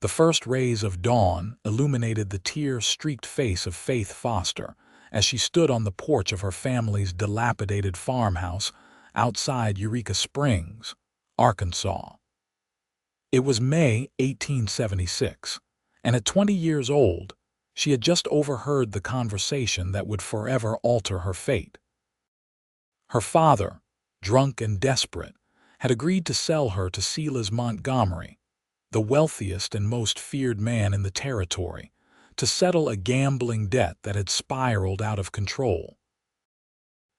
The first rays of dawn illuminated the tear-streaked face of Faith Foster as she stood on the porch of her family's dilapidated farmhouse outside Eureka Springs, Arkansas. It was May 1876, and at 20 years old, she had just overheard the conversation that would forever alter her fate. Her father, drunk and desperate, had agreed to sell her to Silas Montgomery, the wealthiest and most feared man in the territory, to settle a gambling debt that had spiraled out of control.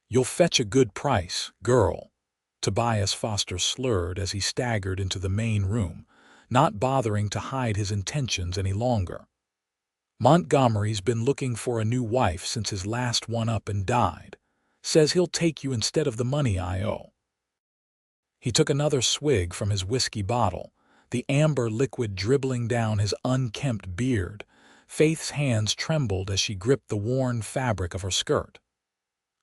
"You'll fetch a good price, girl," Tobias Foster slurred as he staggered into the main room, not bothering to hide his intentions any longer. "Montgomery's been looking for a new wife since his last one up and died. Says he'll take you instead of the money I owe." He took another swig from his whiskey bottle, the amber liquid dribbling down his unkempt beard. Faith's hands trembled as she gripped the worn fabric of her skirt.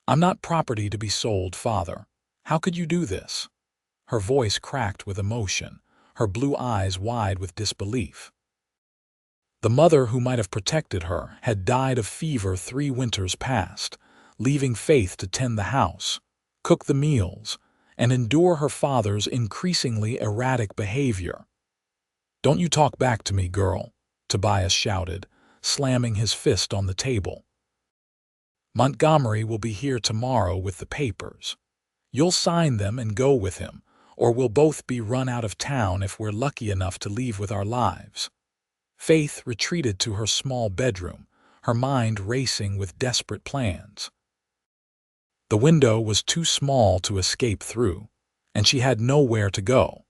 "I'm not property to be sold, Father. How could you do this?" Her voice cracked with emotion, her blue eyes wide with disbelief. The mother who might have protected her had died of fever 3 winters past, leaving Faith to tend the house, cook the meals, and endure her father's increasingly erratic behavior. "Don't you talk back to me, girl," Tobias shouted, slamming his fist on the table. "Montgomery will be here tomorrow with the papers. You'll sign them and go with him, or we'll both be run out of town if we're lucky enough to leave with our lives." Faith retreated to her small bedroom, her mind racing with desperate plans. The window was too small to escape through, and she had nowhere to go.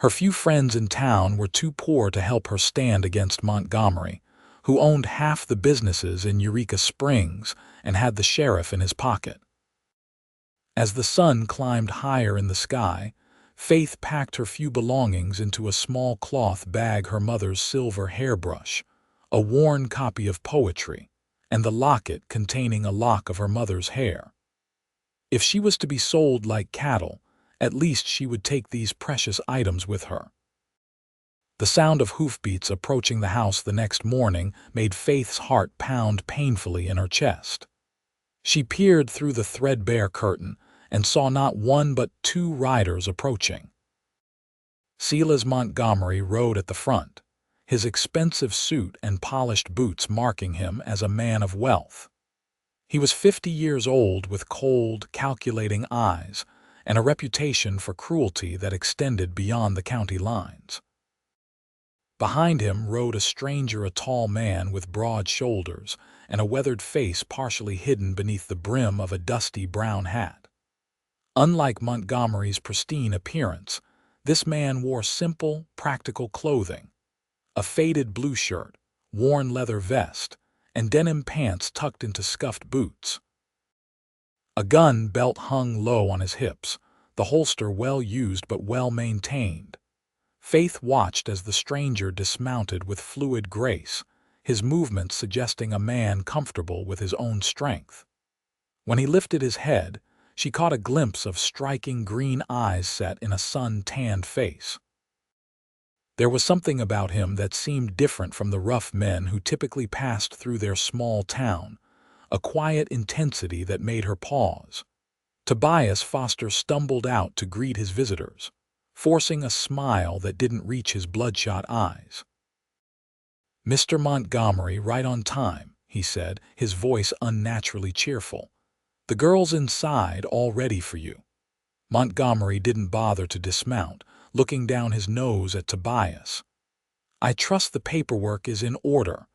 Her few friends in town were too poor to help her stand against Montgomery, who owned half the businesses in Eureka Springs and had the sheriff in his pocket. As the sun climbed higher in the sky, Faith packed her few belongings into a small cloth bag, her mother's silver hairbrush, a worn copy of poetry, and the locket containing a lock of her mother's hair. If she was to be sold like cattle, at least she would take these precious items with her. The sound of hoofbeats approaching the house the next morning made Faith's heart pound painfully in her chest. She peered through the threadbare curtain and saw not one but 2 riders approaching. Silas Montgomery rode at the front, his expensive suit and polished boots marking him as a man of wealth. He was 50 years old with cold, calculating eyes and a reputation for cruelty that extended beyond the county lines. Behind him rode a stranger, a tall man with broad shoulders and a weathered face partially hidden beneath the brim of a dusty brown hat. Unlike Montgomery's pristine appearance, this man wore simple, practical clothing: a faded blue shirt, worn leather vest, and denim pants tucked into scuffed boots. A gun belt hung low on his hips, the holster well used but well maintained. Faith watched as the stranger dismounted with fluid grace, his movements suggesting a man comfortable with his own strength. When he lifted his head, she caught a glimpse of striking green eyes set in a sun-tanned face. There was something about him that seemed different from the rough men who typically passed through their small town, a quiet intensity that made her pause. Tobias Foster stumbled out to greet his visitors, forcing a smile that didn't reach his bloodshot eyes. "Mr. Montgomery, right on time," he said, his voice unnaturally cheerful. "The girl's inside, all ready for you." Montgomery didn't bother to dismount, looking down his nose at Tobias. "I trust the paperwork is in order.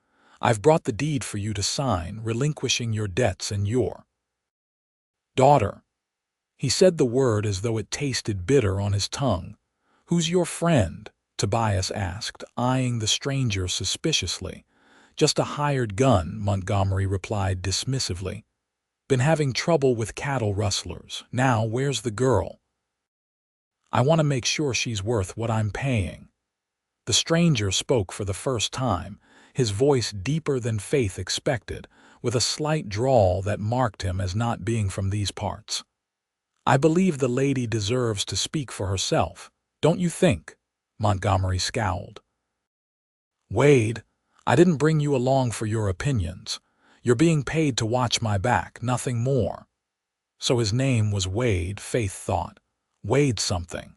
I've brought the deed for you to sign, relinquishing your debts and your daughter." He said the word as though it tasted bitter on his tongue. "Who's your friend?" Tobias asked, eyeing the stranger suspiciously. "Just a hired gun," Montgomery replied dismissively. "Been having trouble with cattle rustlers. Now, where's the girl? I want to make sure she's worth what I'm paying." The stranger spoke for the first time, his voice deeper than Faith expected, with a slight drawl that marked him as not being from these parts. "I believe the lady deserves to speak for herself, don't you think?" Montgomery scowled. Wade, I didn't bring you along for your opinions. You're being paid to watch my back, nothing more. So his name was Wade, Faith thought. Wade something.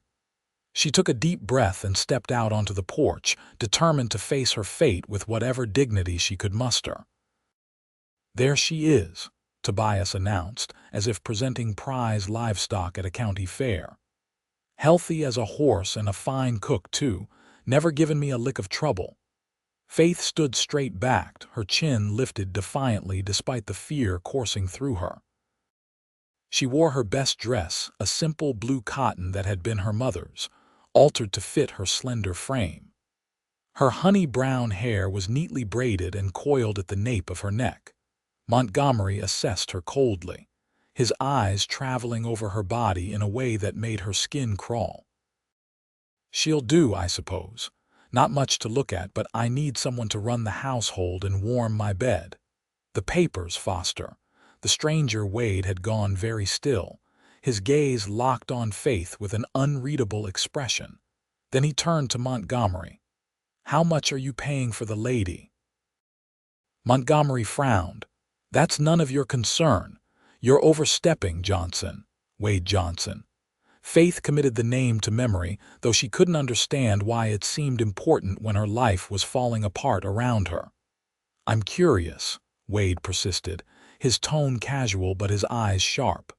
She took a deep breath and stepped out onto the porch, determined to face her fate with whatever dignity she could muster. There she is, Tobias announced, as if presenting prize livestock at a county fair. Healthy as a horse and a fine cook, too, never given me a lick of trouble. Faith stood straight-backed, her chin lifted defiantly despite the fear coursing through her. She wore her best dress, a simple blue cotton that had been her mother's, altered to fit her slender frame. Her honey-brown hair was neatly braided and coiled at the nape of her neck. Montgomery assessed her coldly, his eyes traveling over her body in a way that made her skin crawl. She'll do, I suppose. Not much to look at, but I need someone to run the household and warm my bed. The papers, Foster. The stranger Wade had gone very still, his gaze locked on Faith with an unreadable expression. Then he turned to Montgomery. How much are you paying for the lady? Montgomery frowned. That's none of your concern. You're overstepping, Johnson. Wade Johnson. Faith committed the name to memory, though she couldn't understand why it seemed important when her life was falling apart around her. I'm curious, Wade persisted, his tone casual but his eyes sharp.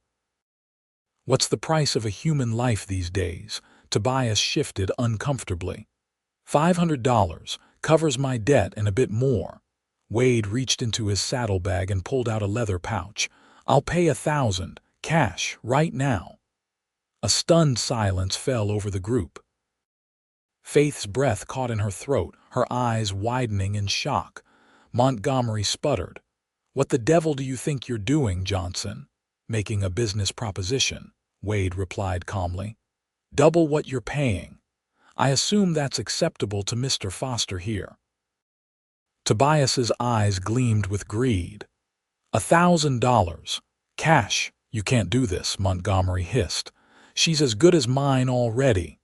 What's the price of a human life these days? Tobias shifted uncomfortably. $500, covers my debt and a bit more. Wade reached into his saddlebag and pulled out a leather pouch. I'll pay $1,000, cash, right now. A stunned silence fell over the group. Faith's breath caught in her throat, her eyes widening in shock. Montgomery sputtered. What the devil do you think you're doing, Johnson? Making a business proposition, Wade replied calmly. Double what you're paying. I assume that's acceptable to Mr. Foster here. Tobias's eyes gleamed with greed. $1,000. Cash. You can't do this, Montgomery hissed. She's as good as mine already.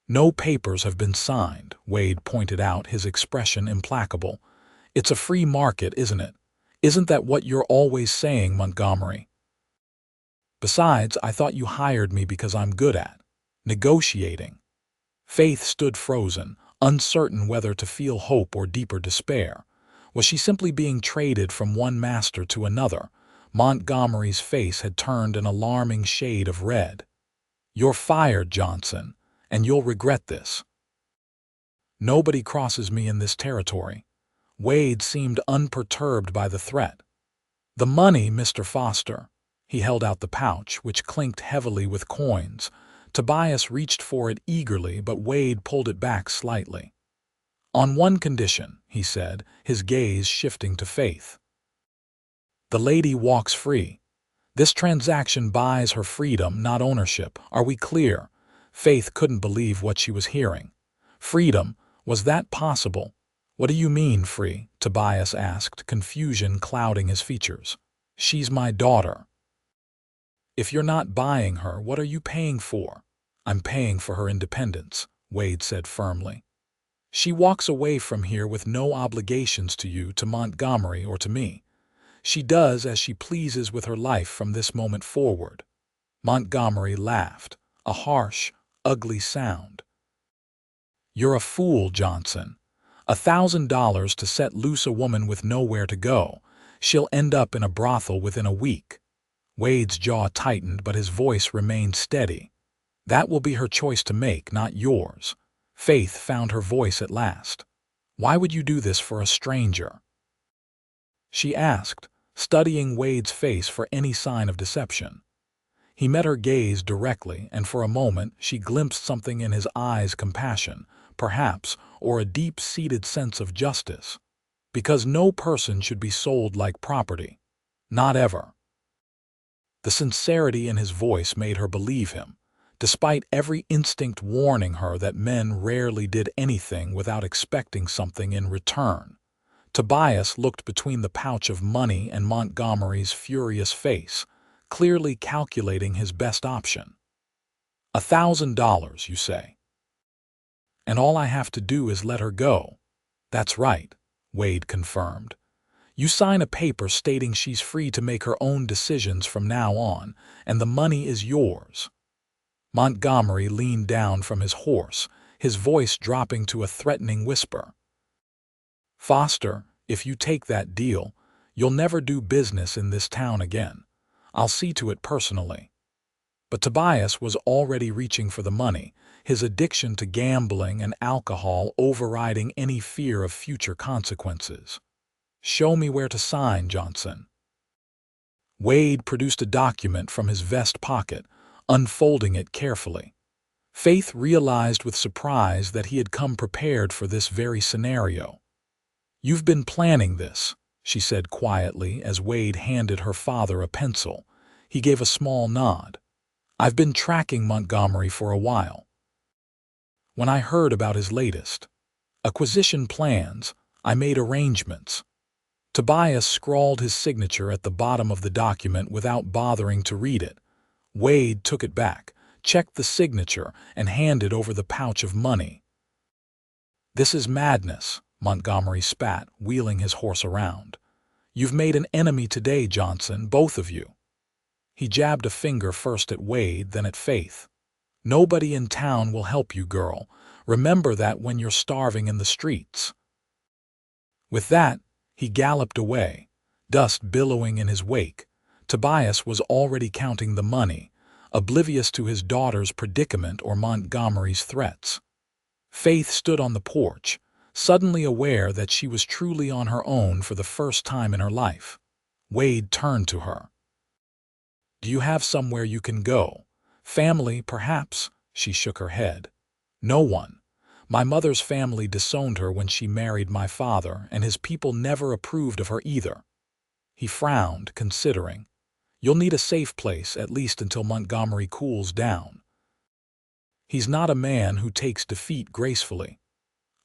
No papers have been signed, Wade pointed out, his expression implacable. It's a free market, isn't it? Isn't that what you're always saying, Montgomery? Besides, I thought you hired me because I'm good at negotiating. Faith stood frozen, uncertain whether to feel hope or deeper despair. Was she simply being traded from one master to another? Montgomery's face had turned an alarming shade of red. You're fired, Johnson, and you'll regret this. Nobody crosses me in this territory. Wade seemed unperturbed by the threat. The money, Mr. Foster. He held out the pouch, which clinked heavily with coins. Tobias reached for it eagerly, but Wade pulled it back slightly. On one condition, he said, his gaze shifting to Faith. The lady walks free. This transaction buys her freedom, not ownership. Are we clear? Faith couldn't believe what she was hearing. Freedom? Was that possible? What do you mean, free? Tobias asked, confusion clouding his features. She's my daughter. If you're not buying her, what are you paying for? I'm paying for her independence, Wade said firmly. She walks away from here with no obligations to you, to Montgomery, or to me. She does as she pleases with her life from this moment forward. Montgomery laughed, a harsh, ugly sound. You're a fool, Johnson. $1,000 to set loose a woman with nowhere to go. She'll end up in a brothel within a week. Wade's jaw tightened, but his voice remained steady. That will be her choice to make, not yours. Faith found her voice at last. Why would you do this for a stranger? She asked, studying Wade's face for any sign of deception. He met her gaze directly, and for a moment she glimpsed something in his eyes, compassion, perhaps, or a deep-seated sense of justice. Because no person should be sold like property. Not ever. The sincerity in his voice made her believe him, despite every instinct warning her that men rarely did anything without expecting something in return. Tobias looked between the pouch of money and Montgomery's furious face, clearly calculating his best option. $1,000, you say? And all I have to do is let her go. That's right, Wade confirmed. You sign a paper stating she's free to make her own decisions from now on, and the money is yours. Montgomery leaned down from his horse, his voice dropping to a threatening whisper. Foster, if you take that deal, you'll never do business in this town again. I'll see to it personally. But Tobias was already reaching for the money, his addiction to gambling and alcohol overriding any fear of future consequences. Show me where to sign, Johnson. Wade produced a document from his vest pocket, unfolding it carefully. Faith realized with surprise that he had come prepared for this very scenario. You've been planning this, she said quietly as Wade handed her father a pencil. He gave a small nod. I've been tracking Montgomery for a while. When I heard about his latest acquisition plans, I made arrangements. Tobias scrawled his signature at the bottom of the document without bothering to read it. Wade took it back, checked the signature, and handed over the pouch of money. This is madness, Montgomery spat, wheeling his horse around. You've made an enemy today, Johnson, both of you. He jabbed a finger first at Wade, then at Faith. Nobody in town will help you, girl. Remember that when you're starving in the streets. With that, he galloped away, dust billowing in his wake. Tobias was already counting the money, oblivious to his daughter's predicament or Montgomery's threats. Faith stood on the porch, suddenly aware that she was truly on her own for the first time in her life. Wade turned to her. Do you have somewhere you can go? Family, perhaps? She shook her head. No one. My mother's family disowned her when she married my father, and his people never approved of her either. He frowned, considering. You'll need a safe place, at least until Montgomery cools down. He's not a man who takes defeat gracefully.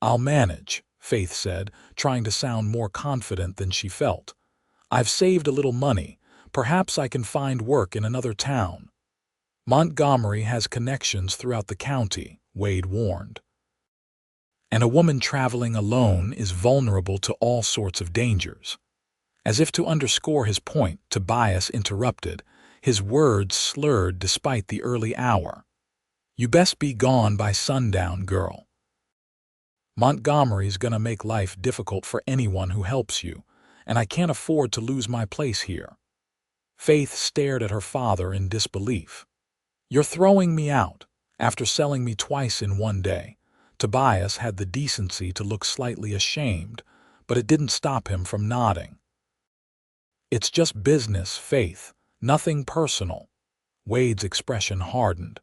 I'll manage, Faith said, trying to sound more confident than she felt. I've saved a little money. Perhaps I can find work in another town. Montgomery has connections throughout the county, Wade warned. And a woman traveling alone is vulnerable to all sorts of dangers. As if to underscore his point, Tobias interrupted, his words slurred despite the early hour. You best be gone by sundown, girl. Montgomery's gonna make life difficult for anyone who helps you, and I can't afford to lose my place here. Faith stared at her father in disbelief. You're throwing me out, after selling me twice in one day. Tobias had the decency to look slightly ashamed, but it didn't stop him from nodding. It's just business, Faith, nothing personal. Wade's expression hardened.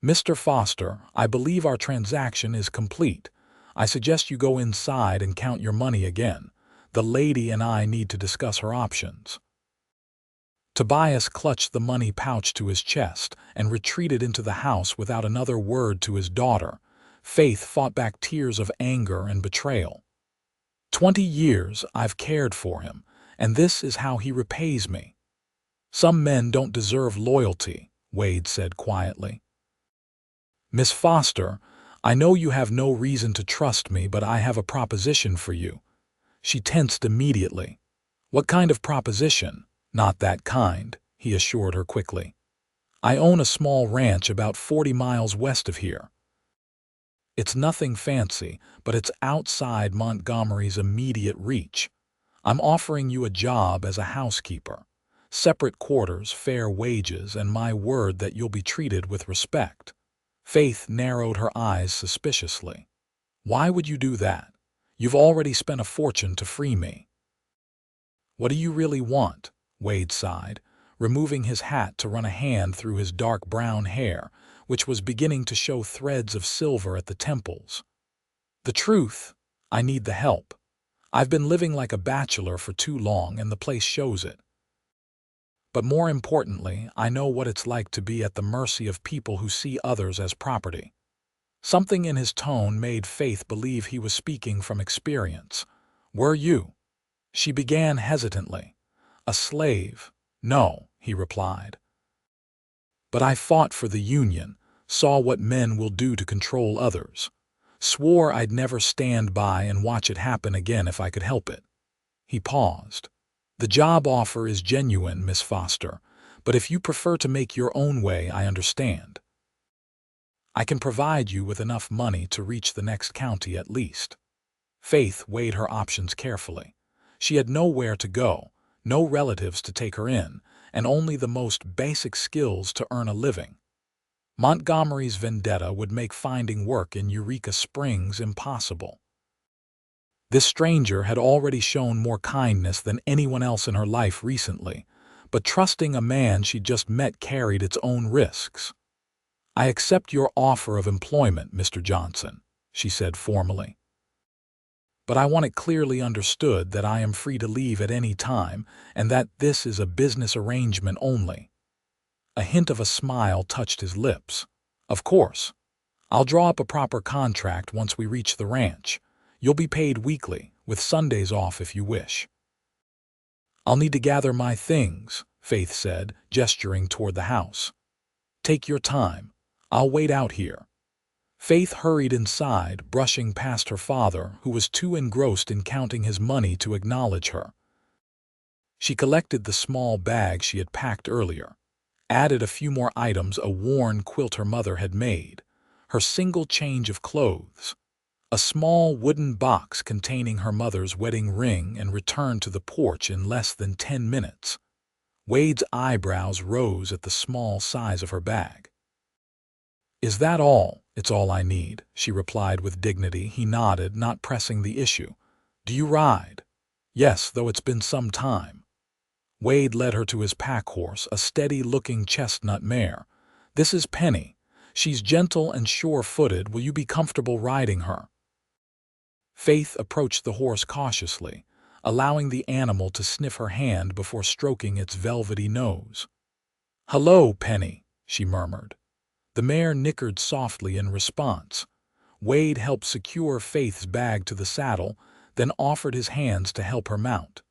Mr. Foster, I believe our transaction is complete. I suggest you go inside and count your money again. The lady and I need to discuss her options. Tobias clutched the money pouch to his chest and retreated into the house without another word to his daughter. Faith fought back tears of anger and betrayal. 20 years I've cared for him, and this is how he repays me. Some men don't deserve loyalty, Wade said quietly. Miss Foster, I know you have no reason to trust me, but I have a proposition for you. She tensed immediately. What kind of proposition? Not that kind, he assured her quickly. I own a small ranch about 40 miles west of here. It's nothing fancy, but it's outside Montgomery's immediate reach. I'm offering you a job as a housekeeper. Separate quarters, fair wages, and my word that you'll be treated with respect. Faith narrowed her eyes suspiciously. Why would you do that? You've already spent a fortune to free me. What do you really want? Wade sighed, removing his hat to run a hand through his dark brown hair, which was beginning to show threads of silver at the temples. The truth, I need the help. I've been living like a bachelor for too long, and the place shows it. But more importantly, I know what it's like to be at the mercy of people who see others as property. Something in his tone made Faith believe he was speaking from experience. Were you? She began hesitantly. A slave? No, he replied. But I fought for the Union, saw what men will do to control others. Swore I'd never stand by and watch it happen again if I could help it. He paused. The job offer is genuine, Miss Foster, but if you prefer to make your own way, I understand. I can provide you with enough money to reach the next county at least. Faith weighed her options carefully. She had nowhere to go, no relatives to take her in, and only the most basic skills to earn a living. Montgomery's vendetta would make finding work in Eureka Springs impossible. This stranger had already shown more kindness than anyone else in her life recently, but trusting a man she'd just met carried its own risks. I accept your offer of employment, Mr. Johnson, she said formally. But I want it clearly understood that I am free to leave at any time and that this is a business arrangement only. A hint of a smile touched his lips. Of course. I'll draw up a proper contract once we reach the ranch. You'll be paid weekly, with Sundays off if you wish. I'll need to gather my things, Faith said, gesturing toward the house. Take your time. I'll wait out here. Faith hurried inside, brushing past her father, who was too engrossed in counting his money to acknowledge her. She collected the small bag she had packed earlier, added a few more items, a worn quilt her mother had made, her single change of clothes, a small wooden box containing her mother's wedding ring, and returned to the porch in less than 10 minutes. Wade's eyebrows rose at the small size of her bag. Is that all? It's all I need, she replied with dignity. He nodded, not pressing the issue. Do you ride? Yes, though it's been some time. Wade led her to his pack horse, a steady-looking chestnut mare. This is Penny. She's gentle and sure-footed. Will you be comfortable riding her? Faith approached the horse cautiously, allowing the animal to sniff her hand before stroking its velvety nose. Hello, Penny, she murmured. The mare nickered softly in response. Wade helped secure Faith's bag to the saddle, then offered his hands to help her mount.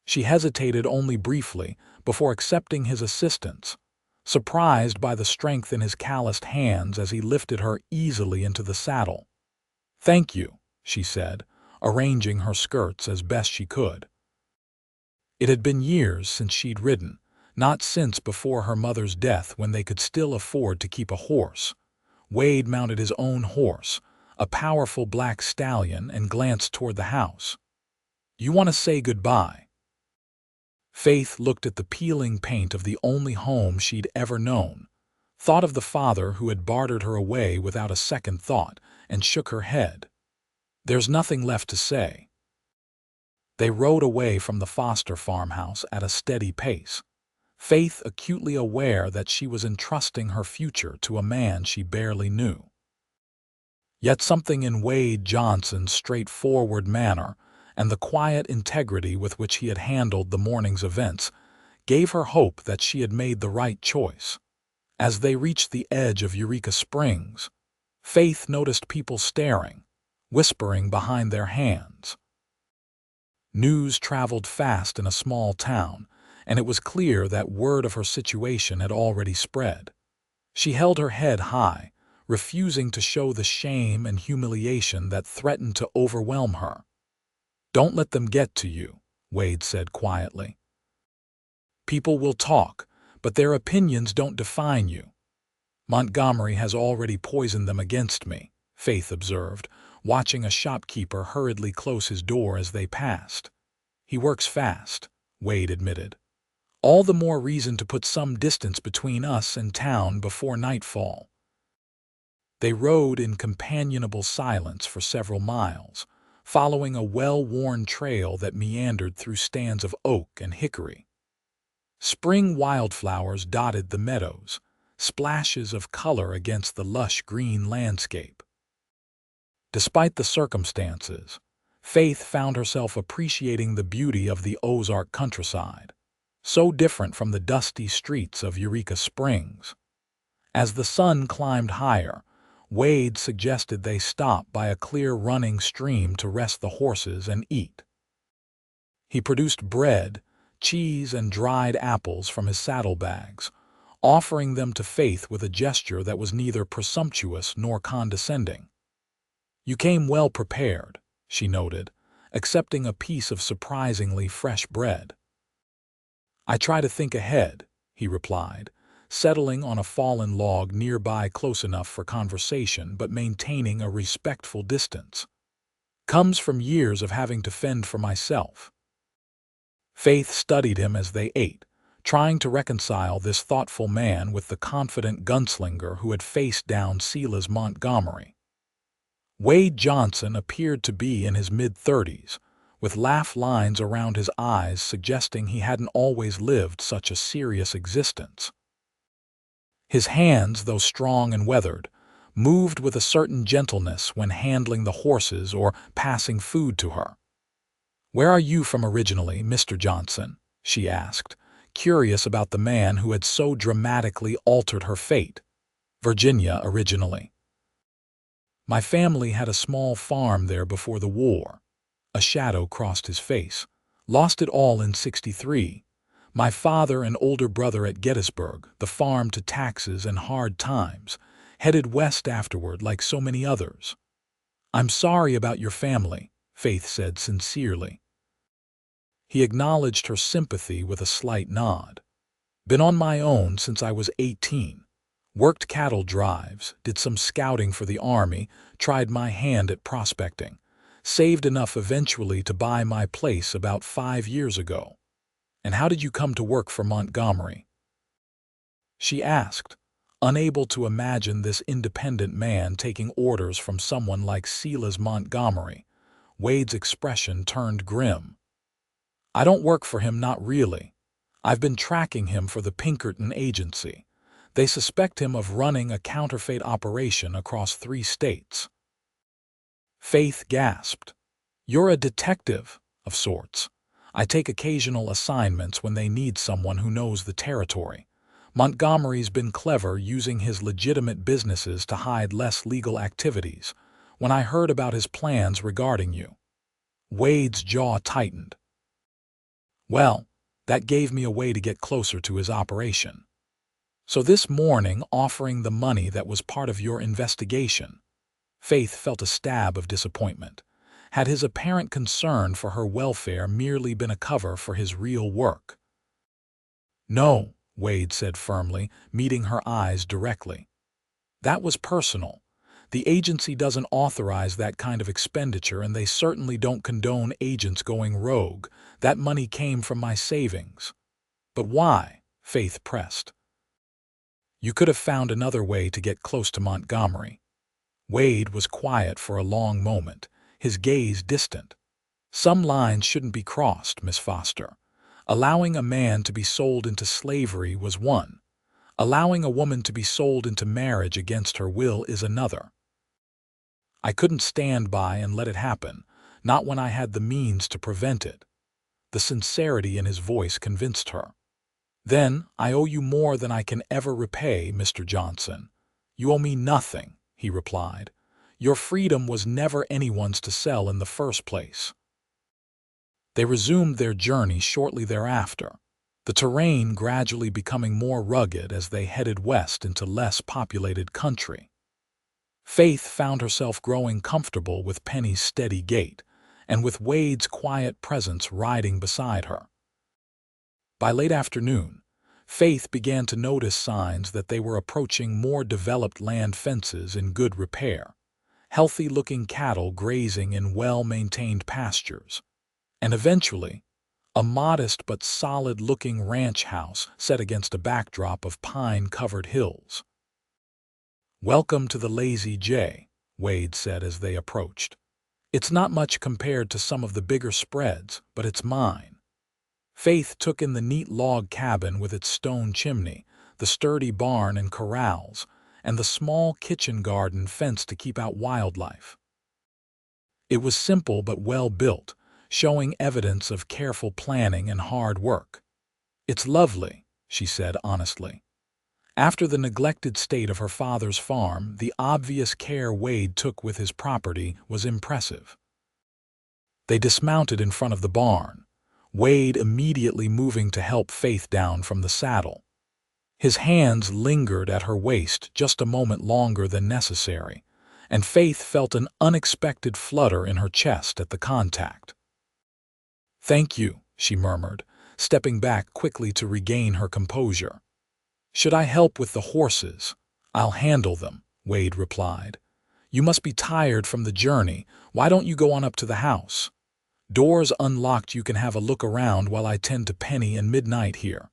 She hesitated only briefly before accepting his assistance, surprised by the strength in his calloused hands as he lifted her easily into the saddle. Thank you, she said, arranging her skirts as best she could. It had been years since she'd ridden, not since before her mother's death when they could still afford to keep a horse. Wade mounted his own horse, a powerful black stallion, and glanced toward the house. You want to say goodbye? Faith looked at the peeling paint of the only home she'd ever known, thought of the father who had bartered her away without a second thought, and shook her head. There's nothing left to say. They rode away from the Foster farmhouse at a steady pace, Faith acutely aware that she was entrusting her future to a man she barely knew. Yet something in Wade Johnson's straightforward manner and the quiet integrity with which he had handled the morning's events gave her hope that she had made the right choice. As they reached the edge of Eureka Springs, Faith noticed people staring, whispering behind their hands. News traveled fast in a small town, and it was clear that word of her situation had already spread. She held her head high, refusing to show the shame and humiliation that threatened to overwhelm her. Don't let them get to you, Wade said quietly. People will talk, but their opinions don't define you. Montgomery has already poisoned them against me, Faith observed, watching a shopkeeper hurriedly close his door as they passed. He works fast, Wade admitted. All the more reason to put some distance between us and town before nightfall. They rode in companionable silence for several miles, following a well-worn trail that meandered through stands of oak and hickory. Spring wildflowers dotted the meadows, splashes of color against the lush green landscape. Despite the circumstances, Faith found herself appreciating the beauty of the Ozark countryside, so different from the dusty streets of Eureka Springs. As the sun climbed higher, Wade suggested they stop by a clear running stream to rest the horses and eat. He produced bread, cheese, and dried apples from his saddlebags, offering them to Faith with a gesture that was neither presumptuous nor condescending. You came well prepared, she noted, accepting a piece of surprisingly fresh bread. I try to think ahead, he replied, settling on a fallen log nearby close enough for conversation but maintaining a respectful distance. Comes from years of having to fend for myself. Faith studied him as they ate, trying to reconcile this thoughtful man with the confident gunslinger who had faced down Silas Montgomery. Wade Johnson appeared to be in his mid-30s, with laugh lines around his eyes suggesting he hadn't always lived such a serious existence. His hands, though strong and weathered, moved with a certain gentleness when handling the horses or passing food to her. "Where are you from originally, Mr. Johnson?" she asked, curious about the man who had so dramatically altered her fate. "Virginia originally. My family had a small farm there before the war." A shadow crossed his face. "Lost it all in '63. My father and older brother at Gettysburg, the farm to taxes and hard times, headed west afterward like so many others." "I'm sorry about your family," Faith said sincerely. He acknowledged her sympathy with a slight nod. "Been on my own since I was 18. Worked cattle drives, did some scouting for the Army, tried my hand at prospecting. Saved enough eventually to buy my place about 5 years ago." "And how did you come to work for Montgomery?" she asked, unable to imagine this independent man taking orders from someone like Silas Montgomery. Wade's expression turned grim. "I don't work for him, not really. I've been tracking him for the Pinkerton agency. They suspect him of running a counterfeit operation across 3 states. Faith gasped. "You're a detective, of sorts." "I take occasional assignments when they need someone who knows the territory. Montgomery's been clever using his legitimate businesses to hide less legal activities. When I heard about his plans regarding you." Wade's jaw tightened. "Well, that gave me a way to get closer to his operation. So this morning offering the money that was part of your investigation." Faith felt a stab of disappointment. Had his apparent concern for her welfare merely been a cover for his real work? "No," Wade said firmly, meeting her eyes directly. "That was personal. The agency doesn't authorize that kind of expenditure, and they certainly don't condone agents going rogue. That money came from my savings." "But why?" Faith pressed. "You could have found another way to get close to Montgomery." Wade was quiet for a long moment, his gaze distant. "Some lines shouldn't be crossed, Miss Foster. Allowing a man to be sold into slavery was one. Allowing a woman to be sold into marriage against her will is another. I couldn't stand by and let it happen, not when I had the means to prevent it." The sincerity in his voice convinced her. "Then I owe you more than I can ever repay, Mr. Johnson." "You owe me nothing," he replied. "Your freedom was never anyone's to sell in the first place." They resumed their journey shortly thereafter, the terrain gradually becoming more rugged as they headed west into less populated country. Faith found herself growing comfortable with Penny's steady gait, and with Wade's quiet presence riding beside her. By late afternoon, Faith began to notice signs that they were approaching more developed land fences in good repair, healthy-looking cattle grazing in well-maintained pastures, and eventually, a modest but solid-looking ranch house set against a backdrop of pine-covered hills. "Welcome to the Lazy J," Wade said as they approached. "It's not much compared to some of the bigger spreads, but it's mine." Faith took in the neat log cabin with its stone chimney, the sturdy barn and corrals, and the small kitchen garden fenced to keep out wildlife. It was simple but well built, showing evidence of careful planning and hard work. "It's lovely," she said honestly. After the neglected state of her father's farm, the obvious care Wade took with his property was impressive. They dismounted in front of the barn, Wade immediately moving to help Faith down from the saddle. His hands lingered at her waist just a moment longer than necessary, and Faith felt an unexpected flutter in her chest at the contact. "Thank you," she murmured, stepping back quickly to regain her composure. "Should I help with the horses?" "I'll handle them," Wade replied. "You must be tired from the journey. Why don't you go on up to the house? Doors unlocked, you can have a look around while I tend to Penny and Midnight here."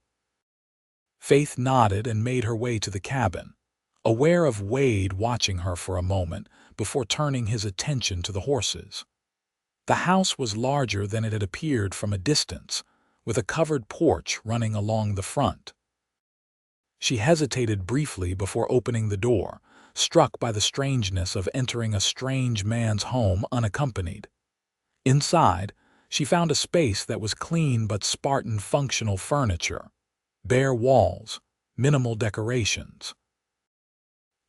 Faith nodded and made her way to the cabin, aware of Wade watching her for a moment before turning his attention to the horses. The house was larger than it had appeared from a distance, with a covered porch running along the front. She hesitated briefly before opening the door, struck by the strangeness of entering a strange man's home unaccompanied. Inside, she found a space that was clean but Spartan functional furniture, bare walls, minimal decorations.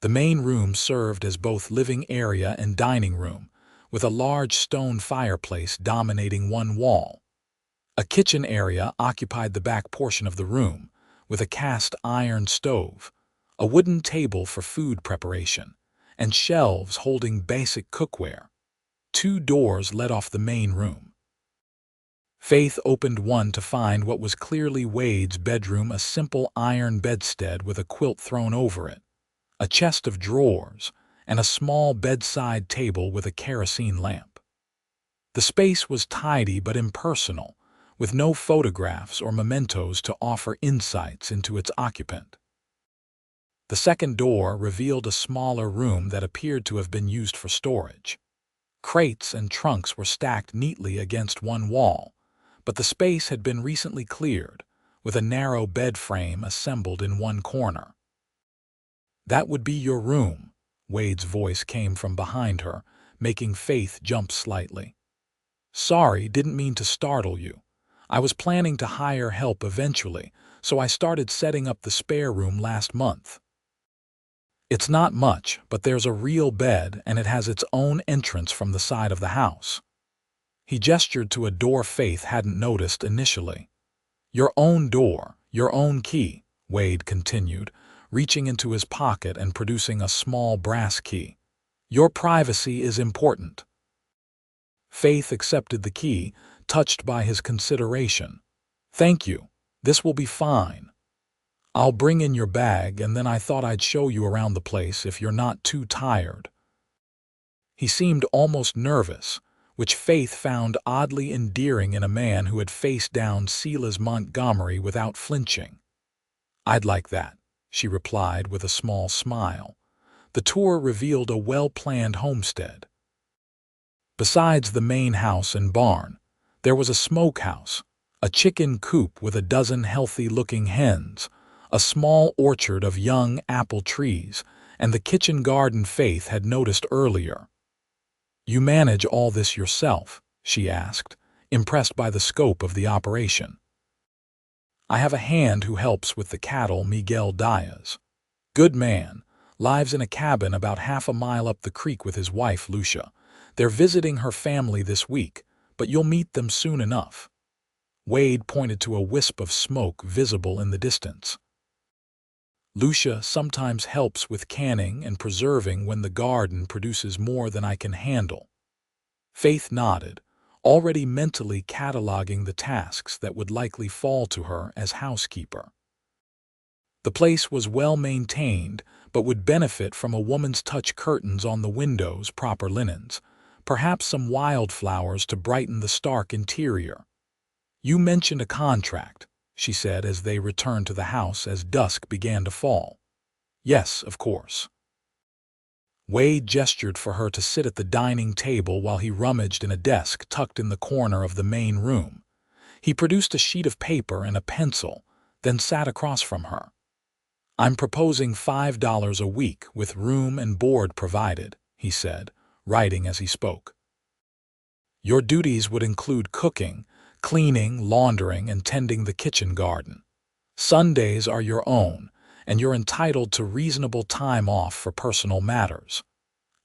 The main room served as both living area and dining room, with a large stone fireplace dominating one wall. A kitchen area occupied the back portion of the room, with a cast iron stove, a wooden table for food preparation, and shelves holding basic cookware. 2 doors led off the main room. Faith opened one to find what was clearly Wade's bedroom, a simple iron bedstead with a quilt thrown over it, a chest of drawers, and a small bedside table with a kerosene lamp. The space was tidy but impersonal, with no photographs or mementos to offer insights into its occupant. The second door revealed a smaller room that appeared to have been used for storage. Crates and trunks were stacked neatly against one wall, but the space had been recently cleared, with a narrow bed frame assembled in one corner. "That would be your room," Wade's voice came from behind her, making Faith jump slightly. "Sorry, didn't mean to startle you. I was planning to hire help eventually, so I started setting up the spare room last month. It's not much, but there's a real bed and it has its own entrance from the side of the house." He gestured to a door Faith hadn't noticed initially. "Your own door, your own key," Wade continued, reaching into his pocket and producing a small brass key. "Your privacy is important." Faith accepted the key, touched by his consideration. "Thank you. This will be fine. I'll bring in your bag, and then I thought I'd show you around the place if you're not too tired." He seemed almost nervous, which Faith found oddly endearing in a man who had faced down Silas Montgomery without flinching. "I'd like that," she replied with a small smile. The tour revealed a well-planned homestead. Besides the main house and barn, there was a smokehouse, a chicken coop with a dozen healthy-looking hens, a small orchard of young apple trees, and the kitchen garden Faith had noticed earlier. "You manage all this yourself?" she asked, impressed by the scope of the operation. "I have a hand who helps with the cattle, Miguel Diaz. Good man, lives in a cabin about half a mile up the creek with his wife, Lucia. They're visiting her family this week, but you'll meet them soon enough." Wade pointed to a wisp of smoke visible in the distance. "Lucia sometimes helps with canning and preserving when the garden produces more than I can handle." Faith nodded, already mentally cataloging the tasks that would likely fall to her as housekeeper. The place was well maintained, but would benefit from a woman's touch, curtains on the windows, proper linens, perhaps some wildflowers to brighten the stark interior. "You mentioned a contract," she said as they returned to the house as dusk began to fall. "Yes, of course." Wade gestured for her to sit at the dining table while he rummaged in a desk tucked in the corner of the main room. He produced a sheet of paper and a pencil, then sat across from her. "I'm proposing $5 a week with room and board provided," he said, writing as he spoke. "Your duties would include cooking, cleaning, laundering, and tending the kitchen garden. Sundays are your own, and you're entitled to reasonable time off for personal matters.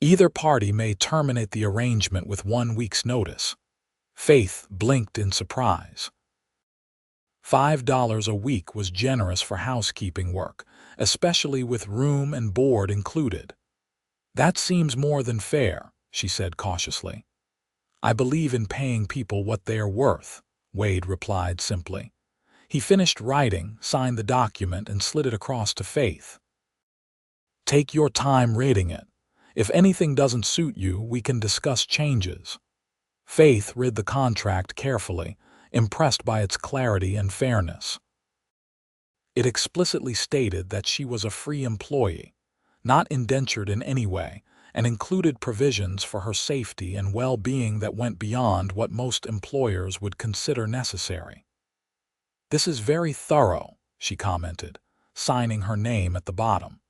Either party may terminate the arrangement with 1 week's notice." Faith blinked in surprise. $5 a week was generous for housekeeping work, especially with room and board included. That seems more than fair, she said cautiously. I believe in paying people what they are worth, Wade replied simply. He finished writing, signed the document, and slid it across to Faith. Take your time reading it. If anything doesn't suit you, we can discuss changes. Faith read the contract carefully, impressed by its clarity and fairness. It explicitly stated that she was a free employee, not indentured in any way, and included provisions for her safety and well-being that went beyond what most employers would consider necessary. This is very thorough, she commented, signing her name at the bottom.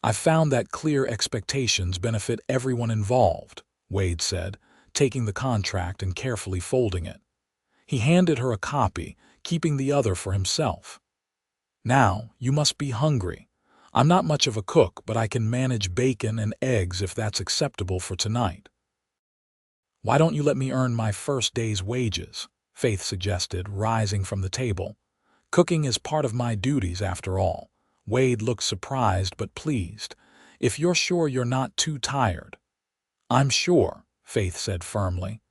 I've found that clear expectations benefit everyone involved, Wade said, taking the contract and carefully folding it. He handed her a copy, keeping the other for himself. Now, you must be hungry. I'm not much of a cook, but I can manage bacon and eggs if that's acceptable for tonight. Why don't you let me earn my first day's wages? Faith suggested, rising from the table. Cooking is part of my duties, after all. Wade looked surprised but pleased. If you're sure you're not too tired. I'm sure, Faith said firmly.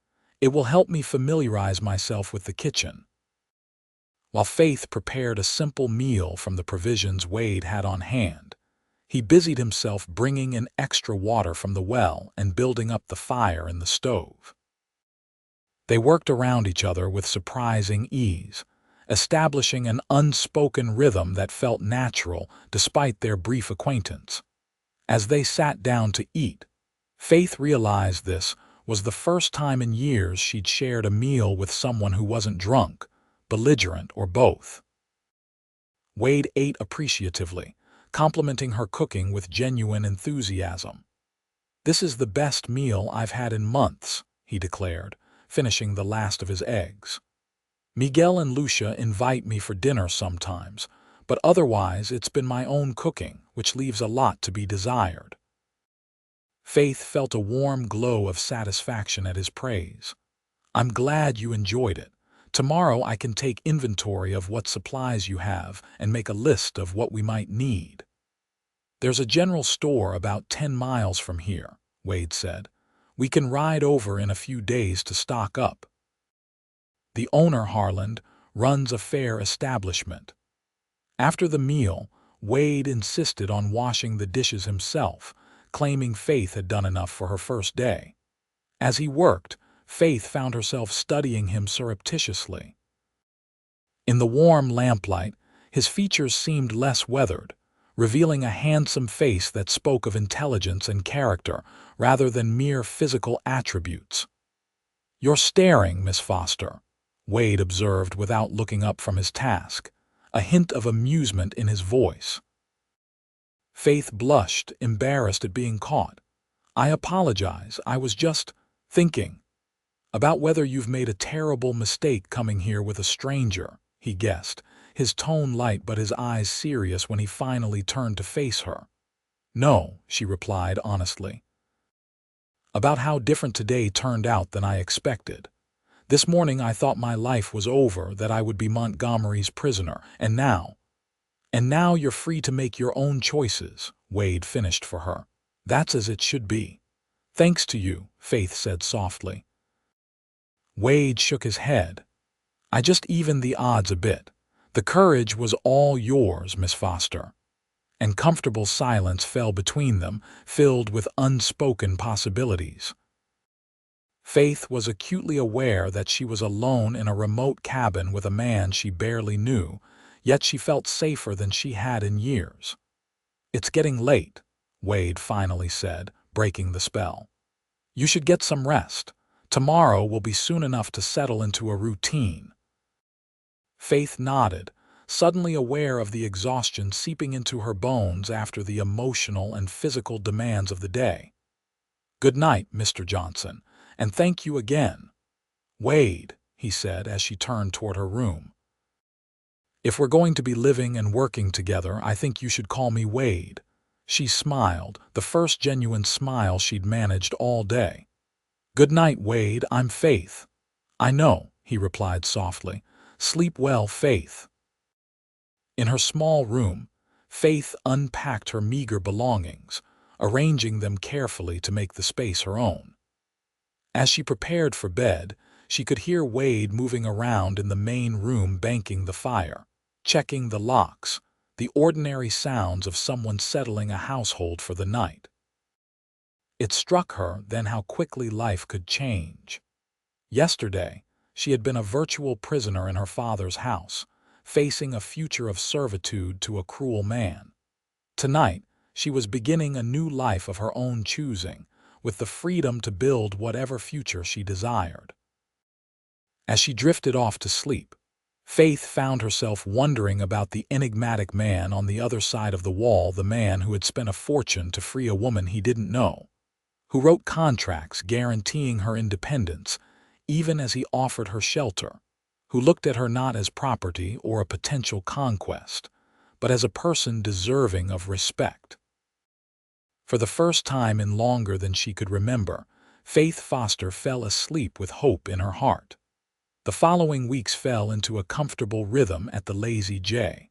It will help me familiarize myself with the kitchen. While Faith prepared a simple meal from the provisions Wade had on hand, he busied himself bringing in extra water from the well and building up the fire in the stove. They worked around each other with surprising ease, establishing an unspoken rhythm that felt natural despite their brief acquaintance. As they sat down to eat, Faith realized this was the first time in years she'd shared a meal with someone who wasn't drunk, belligerent, or both. Wade ate appreciatively, complimenting her cooking with genuine enthusiasm. This is the best meal I've had in months, he declared, finishing the last of his eggs. Miguel and Lucia invite me for dinner sometimes, but otherwise it's been my own cooking, which leaves a lot to be desired. Faith felt a warm glow of satisfaction at his praise. I'm glad you enjoyed it. Tomorrow I can take inventory of what supplies you have and make a list of what we might need. There's a general store about 10 miles from here, Wade said. We can ride over in a few days to stock up. The owner, Harland, runs a fair establishment. After the meal, Wade insisted on washing the dishes himself, claiming Faith had done enough for her first day. As he worked, Faith found herself studying him surreptitiously. In the warm lamplight, his features seemed less weathered, revealing a handsome face that spoke of intelligence and character rather than mere physical attributes. You're staring, Miss Foster, Wade observed without looking up from his task, a hint of amusement in his voice. Faith blushed, embarrassed at being caught. I apologize, I was just thinking about whether you've made a terrible mistake coming here with a stranger, he guessed, his tone light but his eyes serious when he finally turned to face her. No, she replied honestly. About how different today turned out than I expected. This morning I thought my life was over, that I would be Montgomery's prisoner, and now you're free to make your own choices, Wade finished for her. That's as it should be. Thanks to you, Faith said softly. Wade shook his head. I just evened the odds a bit. The courage was all yours, Miss Foster. And comfortable silence fell between them, filled with unspoken possibilities. Faith was acutely aware that she was alone in a remote cabin with a man she barely knew, yet she felt safer than she had in years. It's getting late, Wade finally said, breaking the spell. You should get some rest. Tomorrow will be soon enough to settle into a routine. Faith nodded, suddenly aware of the exhaustion seeping into her bones after the emotional and physical demands of the day. Good night, Mr. Johnson, and thank you again. Wade, he said as she turned toward her room. If we're going to be living and working together, I think you should call me Wade. She smiled, the first genuine smile she'd managed all day. Good night, Wade, I'm Faith. I know, he replied softly. Sleep well, Faith. In her small room, Faith unpacked her meager belongings, arranging them carefully to make the space her own. As she prepared for bed, she could hear Wade moving around in the main room, banking the fire, checking the locks, the ordinary sounds of someone settling a household for the night. It struck her then how quickly life could change. Yesterday, she had been a virtual prisoner in her father's house, facing a future of servitude to a cruel man. Tonight, she was beginning a new life of her own choosing, with the freedom to build whatever future she desired. As she drifted off to sleep, Faith found herself wondering about the enigmatic man on the other side of the wall, the man who had spent a fortune to free a woman he didn't know, who wrote contracts guaranteeing her independence, even as he offered her shelter, who looked at her not as property or a potential conquest, but as a person deserving of respect. For the first time in longer than she could remember, Faith Foster fell asleep with hope in her heart. The following weeks fell into a comfortable rhythm at the Lazy J.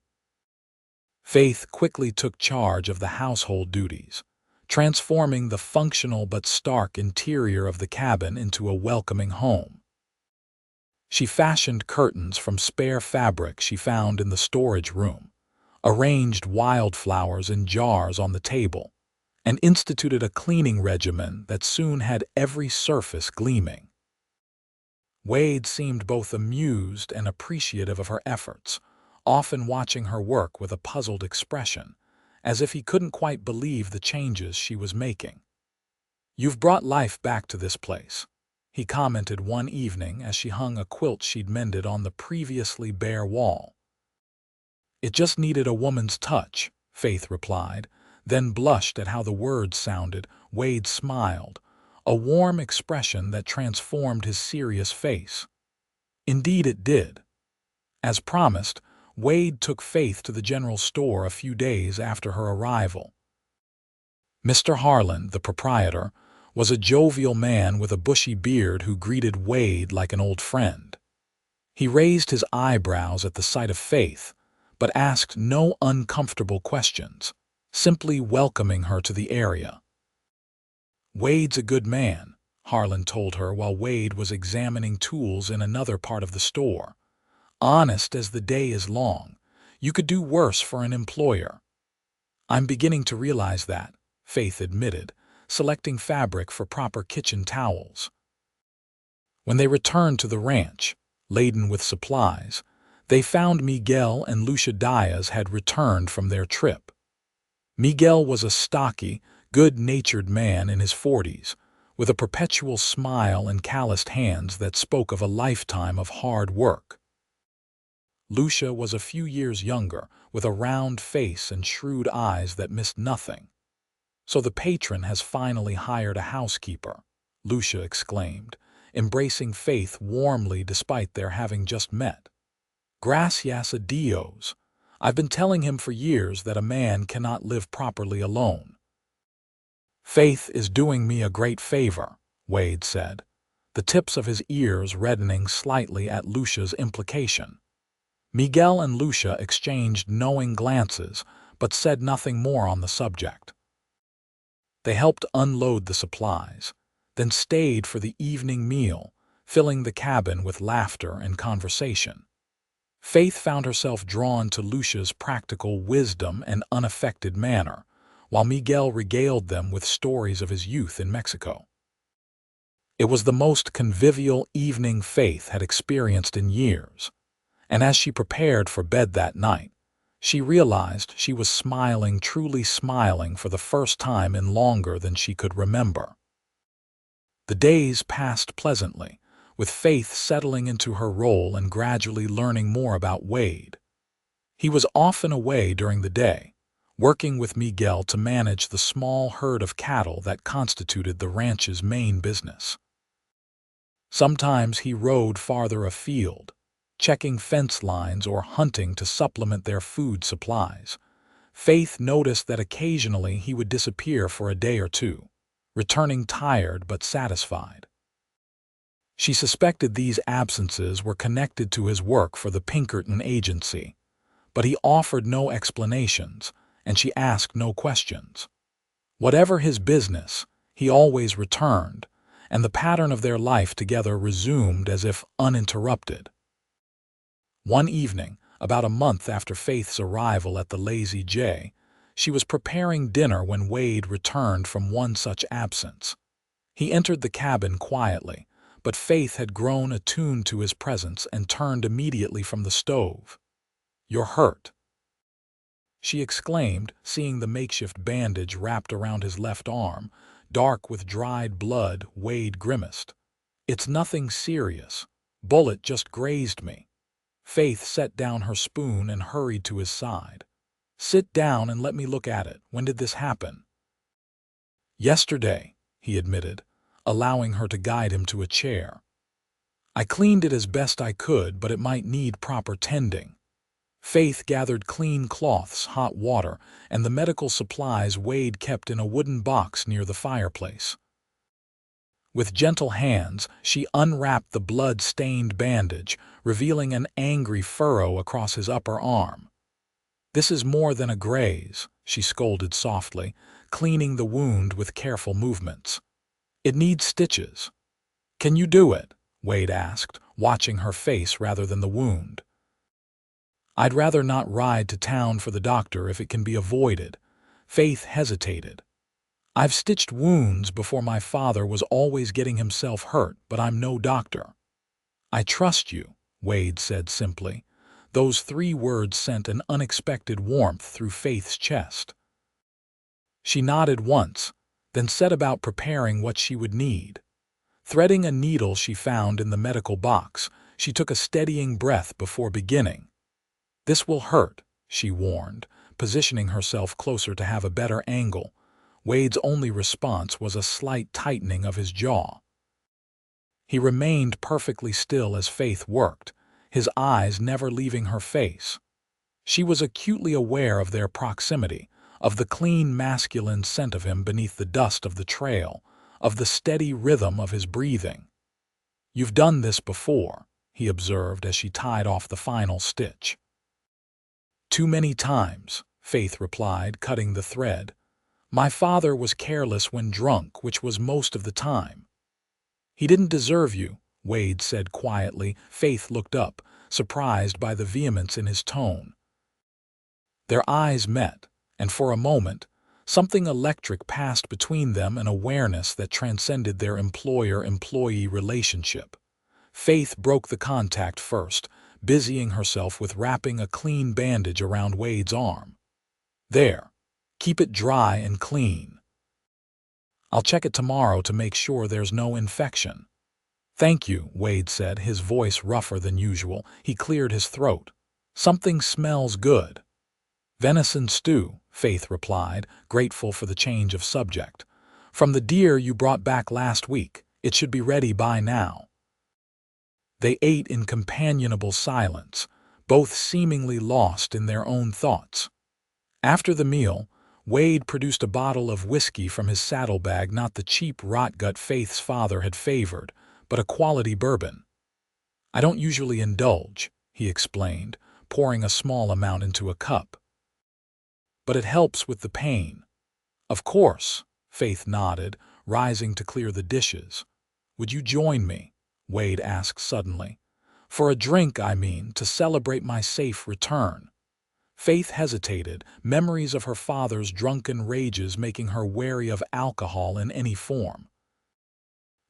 Faith quickly took charge of the household duties, transforming the functional but stark interior of the cabin into a welcoming home. She fashioned curtains from spare fabric she found in the storage room, arranged wildflowers in jars on the table, and instituted a cleaning regimen that soon had every surface gleaming. Wade seemed both amused and appreciative of her efforts, often watching her work with a puzzled expression, as if he couldn't quite believe the changes she was making. "You've brought life back to this place," he commented one evening as she hung a quilt she'd mended on the previously bare wall. "It just needed a woman's touch," Faith replied, then blushed at how the words sounded. Wade smiled, a warm expression that transformed his serious face. Indeed it did. As promised, Wade took Faith to the general store a few days after her arrival. Mr. Harlan, the proprietor, was a jovial man with a bushy beard who greeted Wade like an old friend. He raised his eyebrows at the sight of Faith, but asked no uncomfortable questions, simply welcoming her to the area. "Wade's a good man," Harlan told her while Wade was examining tools in another part of the store. "Honest as the day is long. You could do worse for an employer." "I'm beginning to realize that," Faith admitted, selecting fabric for proper kitchen towels. When they returned to the ranch, laden with supplies, they found Miguel and Lucia Diaz had returned from their trip. Miguel was a stocky, good-natured man in his 40s, with a perpetual smile and calloused hands that spoke of a lifetime of hard work. Lucia was a few years younger, with a round face and shrewd eyes that missed nothing. "So the patron has finally hired a housekeeper," Lucia exclaimed, embracing Faith warmly despite their having just met. "Gracias a Dios. I've been telling him for years that a man cannot live properly alone." "Faith is doing me a great favor," Wade said, the tips of his ears reddening slightly at Lucia's implication. Miguel and Lucia exchanged knowing glances, but said nothing more on the subject. They helped unload the supplies, then stayed for the evening meal, filling the cabin with laughter and conversation. Faith found herself drawn to Lucia's practical wisdom and unaffected manner, while Miguel regaled them with stories of his youth in Mexico. It was the most convivial evening Faith had experienced in years, and as she prepared for bed that night, she realized she was smiling, truly smiling for the first time in longer than she could remember. The days passed pleasantly, with Faith settling into her role and gradually learning more about Wade. He was often away during the day, working with Miguel to manage the small herd of cattle that constituted the ranch's main business. Sometimes he rode farther afield, checking fence lines or hunting to supplement their food supplies. Faith noticed that occasionally he would disappear for a day or two, returning tired but satisfied. She suspected these absences were connected to his work for the Pinkerton agency, but he offered no explanations, and she asked no questions. Whatever his business, he always returned, and the pattern of their life together resumed as if uninterrupted. One evening, about a month after Faith's arrival at the Lazy J, she was preparing dinner when Wade returned from one such absence. He entered the cabin quietly, but Faith had grown attuned to his presence and turned immediately from the stove. "You're hurt," she exclaimed, seeing the makeshift bandage wrapped around his left arm. Dark with dried blood, Wade grimaced. "It's nothing serious. Bullet just grazed me." Faith set down her spoon and hurried to his side. "Sit down and let me look at it. When did this happen?" "Yesterday," he admitted, allowing her to guide him to a chair. "I cleaned it as best I could, but it might need proper tending." Faith gathered clean cloths, hot water, and the medical supplies Wade kept in a wooden box near the fireplace. With gentle hands, she unwrapped the blood-stained bandage, revealing an angry furrow across his upper arm. "This is more than a graze," she scolded softly, cleaning the wound with careful movements. "It needs stitches." "Can you do it?" Wade asked, watching her face rather than the wound. "I'd rather not ride to town for the doctor if it can be avoided." Faith hesitated. "I've stitched wounds before. My father was always getting himself hurt, but I'm no doctor." "I trust you," Wade said simply. Those 3 words sent an unexpected warmth through Faith's chest. She nodded once, then set about preparing what she would need. Threading a needle she found in the medical box, she took a steadying breath before beginning. "This will hurt," she warned, positioning herself closer to have a better angle. Wade's only response was a slight tightening of his jaw. He remained perfectly still as Faith worked, his eyes never leaving her face. She was acutely aware of their proximity, of the clean masculine scent of him beneath the dust of the trail, of the steady rhythm of his breathing. "You've done this before," he observed as she tied off the final stitch. "Too many times," Faith replied, cutting the thread. "My father was careless when drunk, which was most of the time." "He didn't deserve you," Wade said quietly. Faith looked up, surprised by the vehemence in his tone. Their eyes met, and for a moment, something electric passed between them, an awareness that transcended their employer-employee relationship. Faith broke the contact first, busying herself with wrapping a clean bandage around Wade's arm. "There. Keep it dry and clean. I'll check it tomorrow to make sure there's no infection." "Thank you," Wade said, his voice rougher than usual. He cleared his throat. "Something smells good." "Venison stew," Faith replied, grateful for the change of subject. "From the deer you brought back last week. It should be ready by now." They ate in companionable silence, both seemingly lost in their own thoughts. After the meal, Wade produced a bottle of whiskey from his saddlebag, not the cheap rotgut Faith's father had favored, but a quality bourbon. "I don't usually indulge," he explained, pouring a small amount into a cup. "But it helps with the pain." "Of course," Faith nodded, rising to clear the dishes. "Would you join me?" Wade asked suddenly. "For a drink, I mean, to celebrate my safe return." Faith hesitated, memories of her father's drunken rages making her wary of alcohol in any form.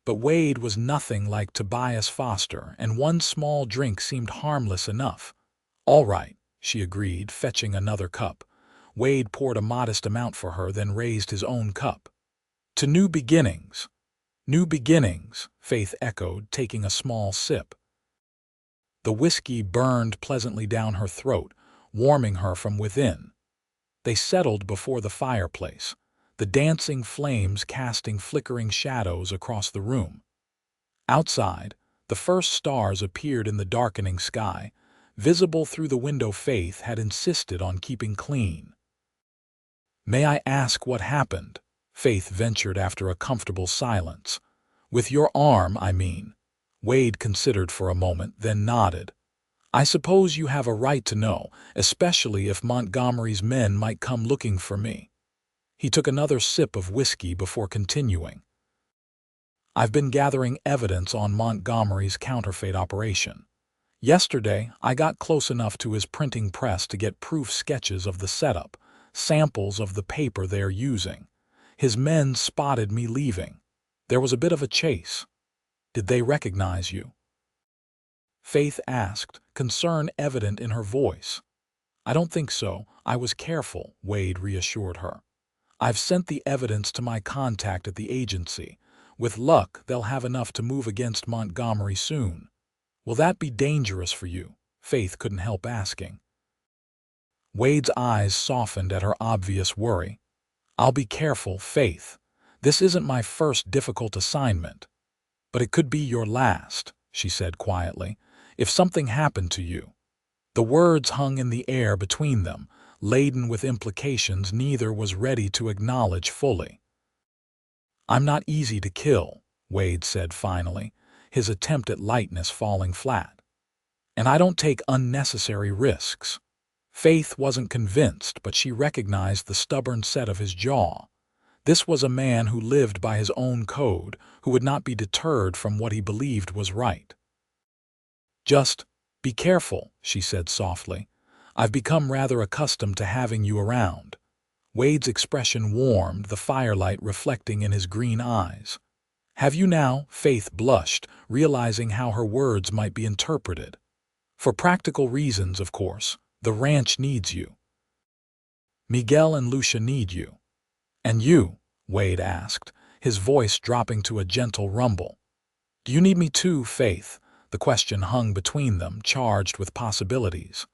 But Wade was nothing like Tobias Foster, and one small drink seemed harmless enough. "All right," she agreed, fetching another cup. Wade poured a modest amount for her, then raised his own cup. "To new beginnings." "New beginnings," Faith echoed, taking a small sip. The whiskey burned pleasantly down her throat, warming her from within. They settled before the fireplace, the dancing flames casting flickering shadows across the room. Outside, the first stars appeared in the darkening sky, visible through the window Faith had insisted on keeping clean. "May I ask what happened?" Faith ventured after a comfortable silence. "With your arm, I mean." Wade considered for a moment, then nodded. "I suppose you have a right to know, especially if Montgomery's men might come looking for me." He took another sip of whiskey before continuing. I've been gathering evidence on Montgomery's counterfeit operation. Yesterday, I got close enough to his printing press to get proof sketches of the setup, samples of the paper they're using. His men spotted me leaving. There was a bit of a chase. Did they recognize you? Faith asked, concern evident in her voice. I don't think so. I was careful, Wade reassured her. I've sent the evidence to my contact at the agency. With luck, they'll have enough to move against Montgomery soon. Will that be dangerous for you? Faith couldn't help asking. Wade's eyes softened at her obvious worry. I'll be careful, Faith. This isn't my first difficult assignment. But it could be your last, she said quietly, if something happened to you. The words hung in the air between them, laden with implications neither was ready to acknowledge fully. I'm not easy to kill, Wade said finally, his attempt at lightness falling flat. And I don't take unnecessary risks. Faith wasn't convinced, but she recognized the stubborn set of his jaw. This was a man who lived by his own code, who would not be deterred from what he believed was right. Just be careful, she said softly. I've become rather accustomed to having you around. Wade's expression warmed, the firelight reflecting in his green eyes. Have you now? Faith blushed, realizing how her words might be interpreted. For practical reasons, of course. The ranch needs you. Miguel and Lucia need you. And you? Wade asked, his voice dropping to a gentle rumble. Do you need me too, Faith? The question hung between them, charged with possibilities.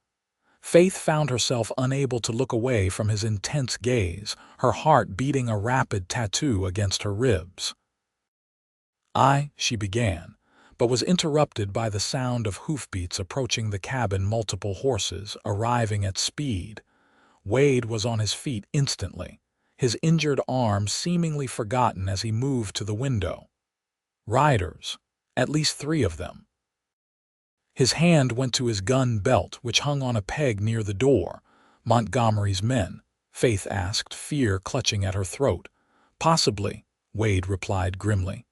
Faith found herself unable to look away from his intense gaze, her heart beating a rapid tattoo against her ribs. She began, but was interrupted by the sound of hoofbeats approaching the cabin, multiple horses arriving at speed. Wade was on his feet instantly, his injured arm seemingly forgotten as he moved to the window. Riders, at least 3 of them. His hand went to his gun belt, which hung on a peg near the door. Montgomery's men, Faith asked, fear clutching at her throat. Possibly, Wade replied grimly.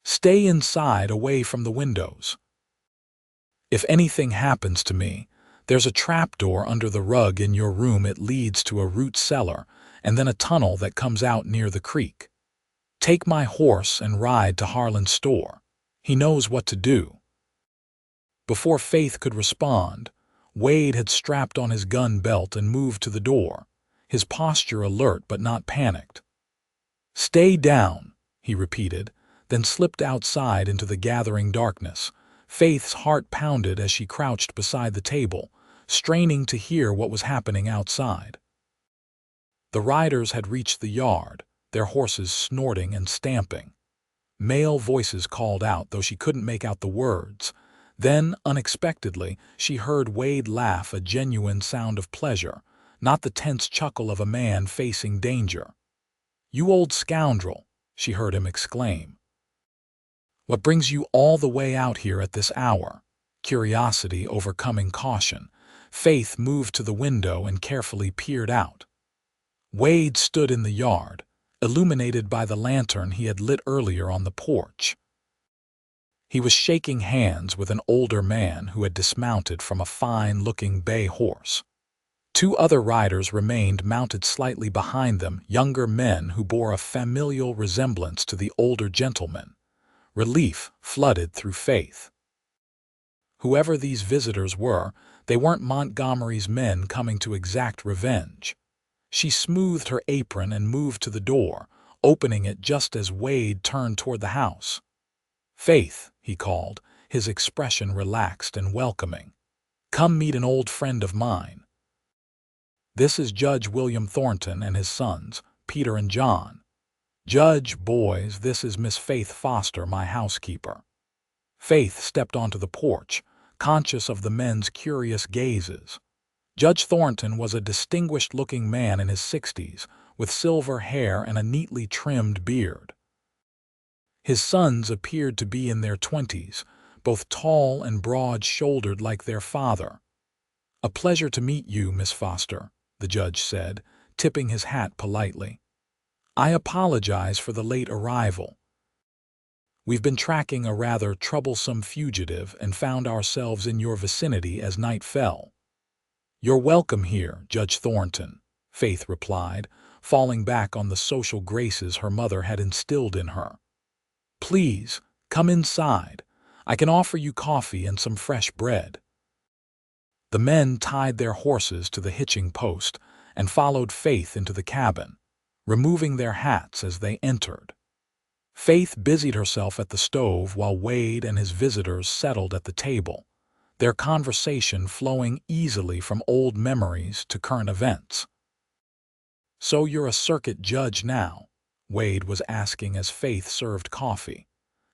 Stay inside, away from the windows. If anything happens to me, there's a trapdoor under the rug in your room. It leads to a root cellar, and then a tunnel that comes out near the creek. Take my horse and ride to Harlan's store. He knows what to do. Before Faith could respond, Wade had strapped on his gun belt and moved to the door, his posture alert but not panicked. Stay down, he repeated, then slipped outside into the gathering darkness. Faith's heart pounded as she crouched beside the table, straining to hear what was happening outside. The riders had reached the yard, their horses snorting and stamping. Male voices called out, though she couldn't make out the words. Then, unexpectedly, she heard Wade laugh, a genuine sound of pleasure, not the tense chuckle of a man facing danger. You old scoundrel, she heard him exclaim. What brings you all the way out here at this hour? Curiosity overcoming caution, Faith moved to the window and carefully peered out. Wade stood in the yard, illuminated by the lantern he had lit earlier on the porch. He was shaking hands with an older man who had dismounted from a fine-looking bay horse. 2 other riders remained mounted slightly behind them, younger men who bore a familial resemblance to the older gentleman. Relief flooded through Faith. Whoever these visitors were, they weren't Montgomery's men coming to exact revenge. She smoothed her apron and moved to the door, opening it just as Wade turned toward the house. Faith, he called, his expression relaxed and welcoming. Come meet an old friend of mine. This is Judge William Thornton and his sons, Peter and John. Judge, boys, this is Miss Faith Foster, my housekeeper. Faith stepped onto the porch, conscious of the men's curious gazes. Judge Thornton was a distinguished-looking man in his 60s, with silver hair and a neatly trimmed beard. His sons appeared to be in their 20s, both tall and broad-shouldered like their father. A pleasure to meet you, Miss Foster, the judge said, tipping his hat politely. I apologize for the late arrival. We've been tracking a rather troublesome fugitive and found ourselves in your vicinity as night fell. You're welcome here, Judge Thornton, Faith replied, falling back on the social graces her mother had instilled in her. Please, come inside. I can offer you coffee and some fresh bread. The men tied their horses to the hitching post and followed Faith into the cabin, removing their hats as they entered. Faith busied herself at the stove while Wade and his visitors settled at the table, their conversation flowing easily from old memories to current events. So you're a circuit judge now? Wade was asking as Faith served coffee.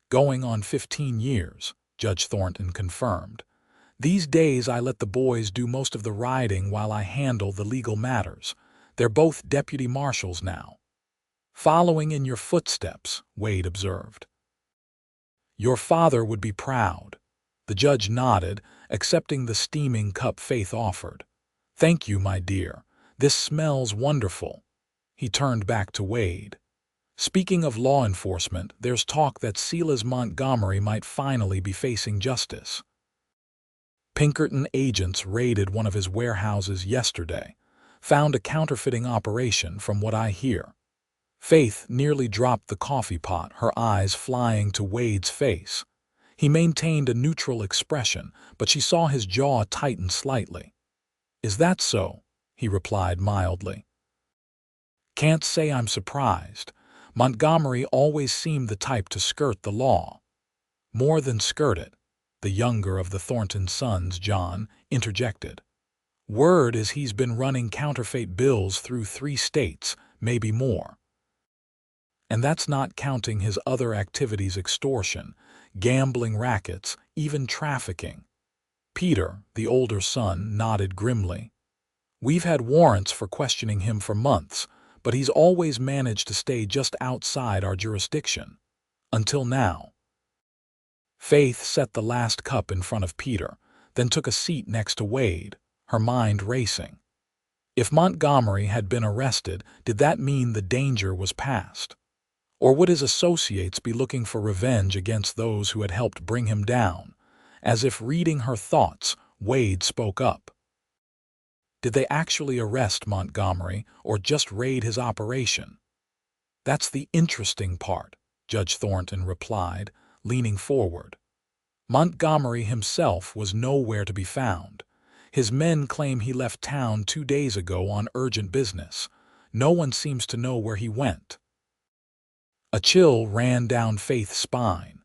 Going on 15 years, Judge Thornton confirmed. These days I let the boys do most of the riding while I handle the legal matters. They're both deputy marshals now. Following in your footsteps, Wade observed. Your father would be proud. The judge nodded, accepting the steaming cup Faith offered. Thank you, my dear. This smells wonderful. He turned back to Wade. Speaking of law enforcement, there's talk that Silas Montgomery might finally be facing justice. Pinkerton agents raided one of his warehouses yesterday, found a counterfeiting operation from what I hear. Faith nearly dropped the coffee pot, her eyes flying to Wade's face. He maintained a neutral expression, but she saw his jaw tighten slightly. Is that so? He replied mildly. Can't say I'm surprised. Montgomery always seemed the type to skirt the law. More than skirt it, the younger of the Thornton sons, John, interjected. Word is he's been running counterfeit bills through 3 states, maybe more. And that's not counting his other activities: extortion, gambling rackets, even trafficking. Peter, the older son, nodded grimly. We've had warrants for questioning him for months, but he's always managed to stay just outside our jurisdiction. Until now. Faith set the last cup in front of Peter, then took a seat next to Wade, her mind racing. If Montgomery had been arrested, did that mean the danger was past? Or would his associates be looking for revenge against those who had helped bring him down? As if reading her thoughts, Wade spoke up. Did they actually arrest Montgomery or just raid his operation? That's the interesting part, Judge Thornton replied, leaning forward. Montgomery himself was nowhere to be found. His men claim he left town 2 days ago on urgent business. No one seems to know where he went. A chill ran down Faith's spine.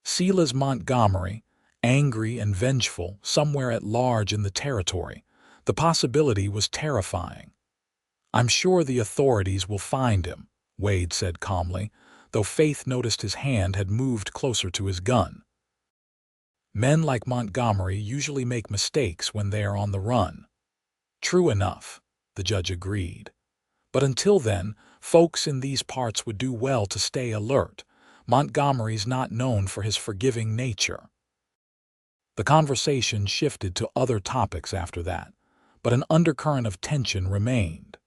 Silas Montgomery, angry and vengeful, somewhere at large in the territory. The possibility was terrifying. I'm sure the authorities will find him, Wade said calmly, though Faith noticed his hand had moved closer to his gun. Men like Montgomery usually make mistakes when they are on the run. True enough, the judge agreed. But until then, folks in these parts would do well to stay alert. Montgomery's not known for his forgiving nature. The conversation shifted to other topics after that, but an undercurrent of tension remained.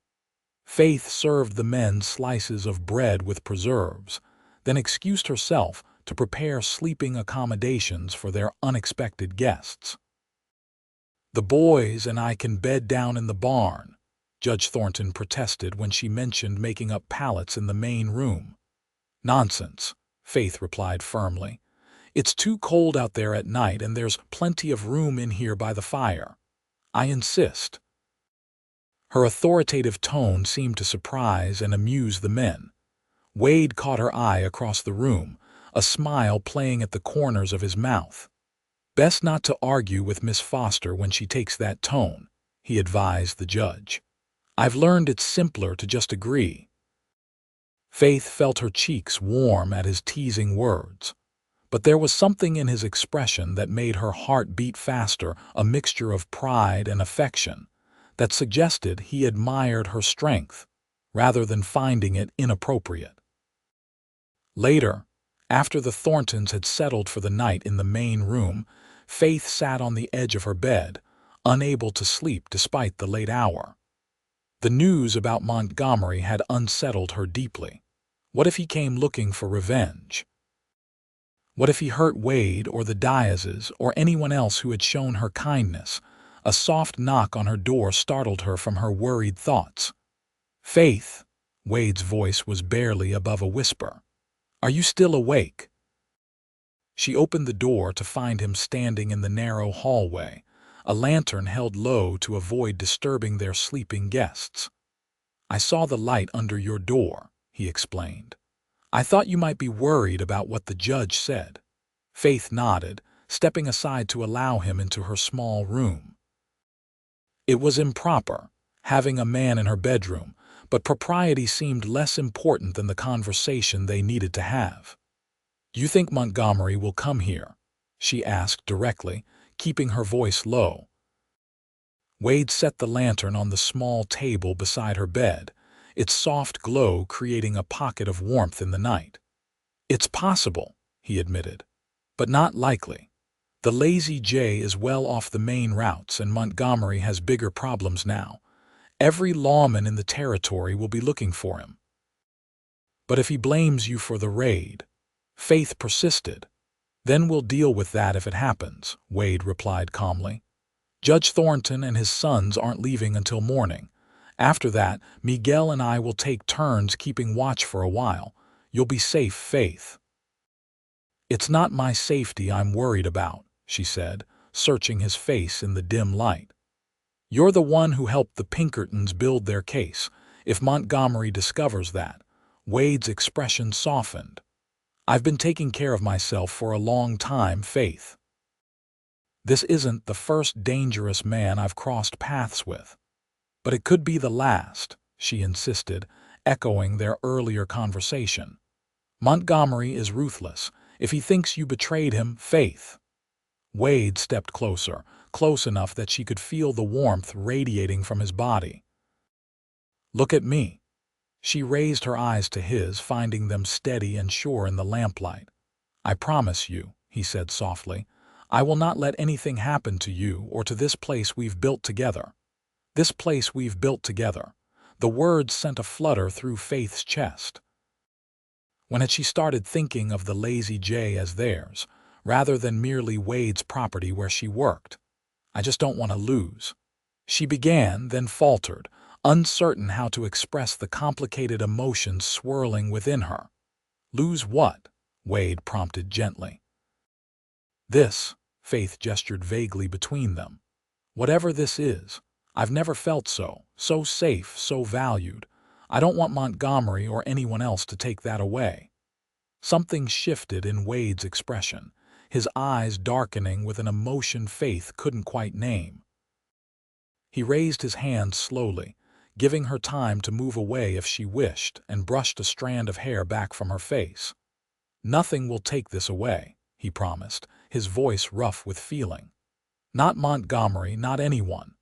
Faith served the men slices of bread with preserves, then excused herself to prepare sleeping accommodations for their unexpected guests. The boys and I can bed down in the barn, Judge Thornton protested when she mentioned making up pallets in the main room. Nonsense, Faith replied firmly. It's too cold out there at night and there's plenty of room in here by the fire. I insist. Her authoritative tone seemed to surprise and amuse the men. Wade caught her eye across the room, a smile playing at the corners of his mouth. Best not to argue with Miss Foster when she takes that tone, he advised the judge. I've learned it's simpler to just agree. Faith felt her cheeks warm at his teasing words, but there was something in his expression that made her heart beat faster, a mixture of pride and affection, that suggested he admired her strength, rather than finding it inappropriate. Later, after the Thorntons had settled for the night in the main room, Faith sat on the edge of her bed, unable to sleep despite the late hour. The news about Montgomery had unsettled her deeply. What if he came looking for revenge? What if he hurt Wade or the Diazes or anyone else who had shown her kindness? A soft knock on her door startled her from her worried thoughts. "Faith," Wade's voice was barely above a whisper. "Are you still awake?" She opened the door to find him standing in the narrow hallway, a lantern held low to avoid disturbing their sleeping guests. "I saw the light under your door," he explained. "I thought you might be worried about what the judge said." Faith nodded, stepping aside to allow him into her small room. It was improper, having a man in her bedroom, but propriety seemed less important than the conversation they needed to have. "Do you think Montgomery will come here?" she asked directly, keeping her voice low. Wade set the lantern on the small table beside her bed, its soft glow creating a pocket of warmth in the night. "It's possible," he admitted, "but not likely. The Lazy J is well off the main routes and Montgomery has bigger problems now. Every lawman in the territory will be looking for him." "But if he blames you for the raid," Faith persisted. "Then we'll deal with that if it happens," Wade replied calmly. "Judge Thornton and his sons aren't leaving until morning. After that, Miguel and I will take turns keeping watch for a while. You'll be safe, Faith." "It's not my safety I'm worried about," she said, searching his face in the dim light. "You're the one who helped the Pinkertons build their case. If Montgomery discovers that—" Wade's expression softened. "I've been taking care of myself for a long time, Faith. This isn't the first dangerous man I've crossed paths with. But it could be the last," she insisted, echoing their earlier conversation. "Montgomery is ruthless. If he thinks you betrayed him, Faith." Wade stepped closer, close enough that she could feel the warmth radiating from his body. "Look at me." She raised her eyes to his, finding them steady and sure in the lamplight. "I promise you," he said softly, "I will not let anything happen to you or to this place we've built together. This place we've built together." The words sent a flutter through Faith's chest. When had she started thinking of the Lazy J as theirs, rather than merely Wade's property where she worked? "I just don't want to lose." She began, then faltered, uncertain how to express the complicated emotions swirling within her. "Lose what?" Wade prompted gently. "This," Faith gestured vaguely between them. "Whatever this is, I've never felt so safe, so valued. I don't want Montgomery or anyone else to take that away." Something shifted in Wade's expression, his eyes darkening with an emotion Faith couldn't quite name. He raised his hand slowly, giving her time to move away if she wished, and brushed a strand of hair back from her face. "Nothing will take this away," he promised, his voice rough with feeling. "Not Montgomery, not anyone."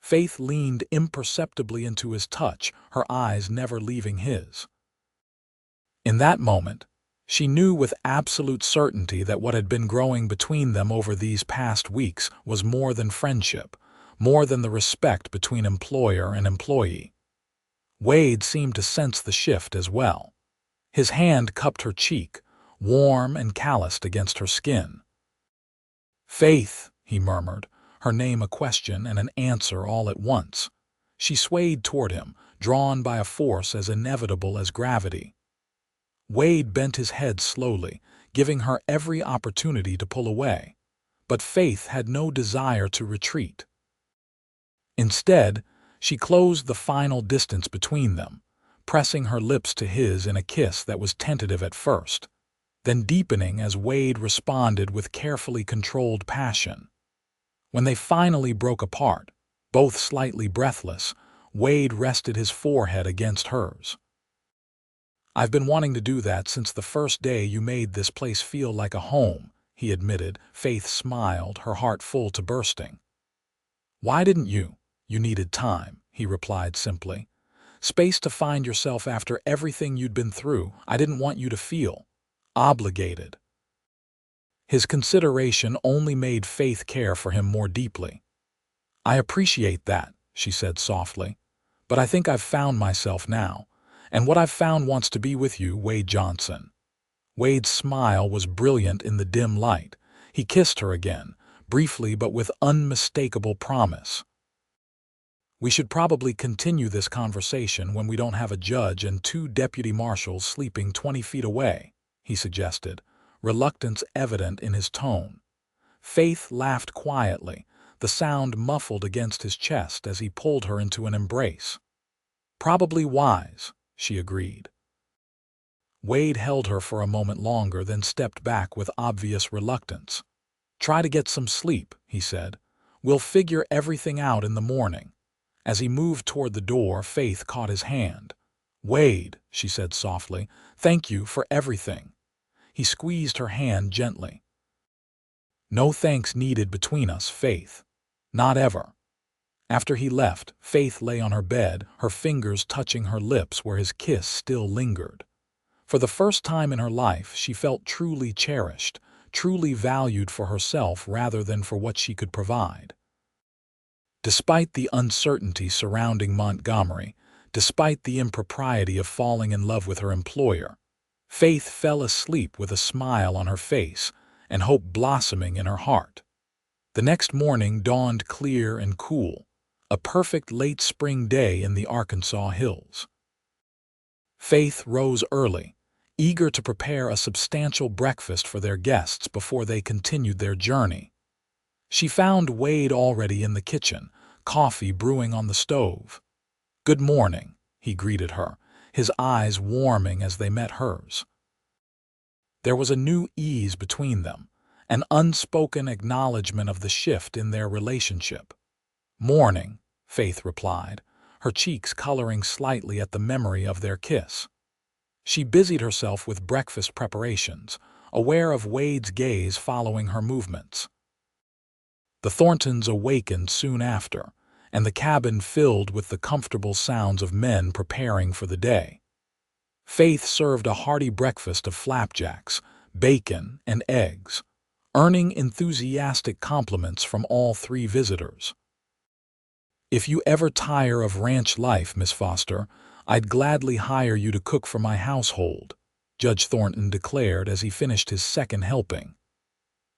Faith leaned imperceptibly into his touch, her eyes never leaving his. In that moment, she knew with absolute certainty that what had been growing between them over these past weeks was more than friendship, more than the respect between employer and employee. Wade seemed to sense the shift as well. His hand cupped her cheek, warm and calloused against her skin. "Faith," he murmured, her name a question and an answer all at once. She swayed toward him, drawn by a force as inevitable as gravity. Wade bent his head slowly, giving her every opportunity to pull away. But Faith had no desire to retreat. Instead, she closed the final distance between them, pressing her lips to his in a kiss that was tentative at first, then deepening as Wade responded with carefully controlled passion. When they finally broke apart, both slightly breathless, Wade rested his forehead against hers. "I've been wanting to do that since the first day you made this place feel like a home," he admitted. Faith smiled, her heart full to bursting. "Why didn't you?" "You needed time," he replied simply. "Space to find yourself after everything you'd been through. I didn't want you to feel obligated." His consideration only made Faith care for him more deeply. "I appreciate that," she said softly, But I think I've found myself now, and what I've found wants to be with you, Wade Johnson." Wade's smile was brilliant in the dim light. He kissed her again, briefly but with unmistakable promise. "We should probably continue this conversation when we don't have a judge and 2 deputy marshals sleeping 20 feet away," he suggested, reluctance evident in his tone. Faith laughed quietly, the sound muffled against his chest as he pulled her into an embrace. "Probably wise," she agreed. Wade held her for a moment longer, then stepped back with obvious reluctance. "Try to get some sleep," he said. "We'll figure everything out in the morning." As he moved toward the door, Faith caught his hand. "Wade," she said softly, "thank you for everything." He squeezed her hand gently. "No thanks needed between us, Faith. Not ever." After he left, Faith lay on her bed, her fingers touching her lips where his kiss still lingered. For the first time in her life, she felt truly cherished, truly valued for herself rather than for what she could provide. Despite the uncertainty surrounding Montgomery, despite the impropriety of falling in love with her employer, Faith fell asleep with a smile on her face and hope blossoming in her heart. The next morning dawned clear and cool, a perfect late spring day in the Arkansas hills. Faith rose early, eager to prepare a substantial breakfast for their guests before they continued their journey. She found Wade already in the kitchen, coffee brewing on the stove. "Good morning," he greeted her, his eyes warming as they met hers. There was a new ease between them, an unspoken acknowledgement of the shift in their relationship. "Morning," Faith replied, her cheeks coloring slightly at the memory of their kiss. She busied herself with breakfast preparations, aware of Wade's gaze following her movements. The Thorntons awakened soon after, and the cabin filled with the comfortable sounds of men preparing for the day. Faith served a hearty breakfast of flapjacks, bacon, and eggs, earning enthusiastic compliments from all 3 visitors. "If you ever tire of ranch life, Miss Foster, I'd gladly hire you to cook for my household," Judge Thornton declared as he finished his second helping.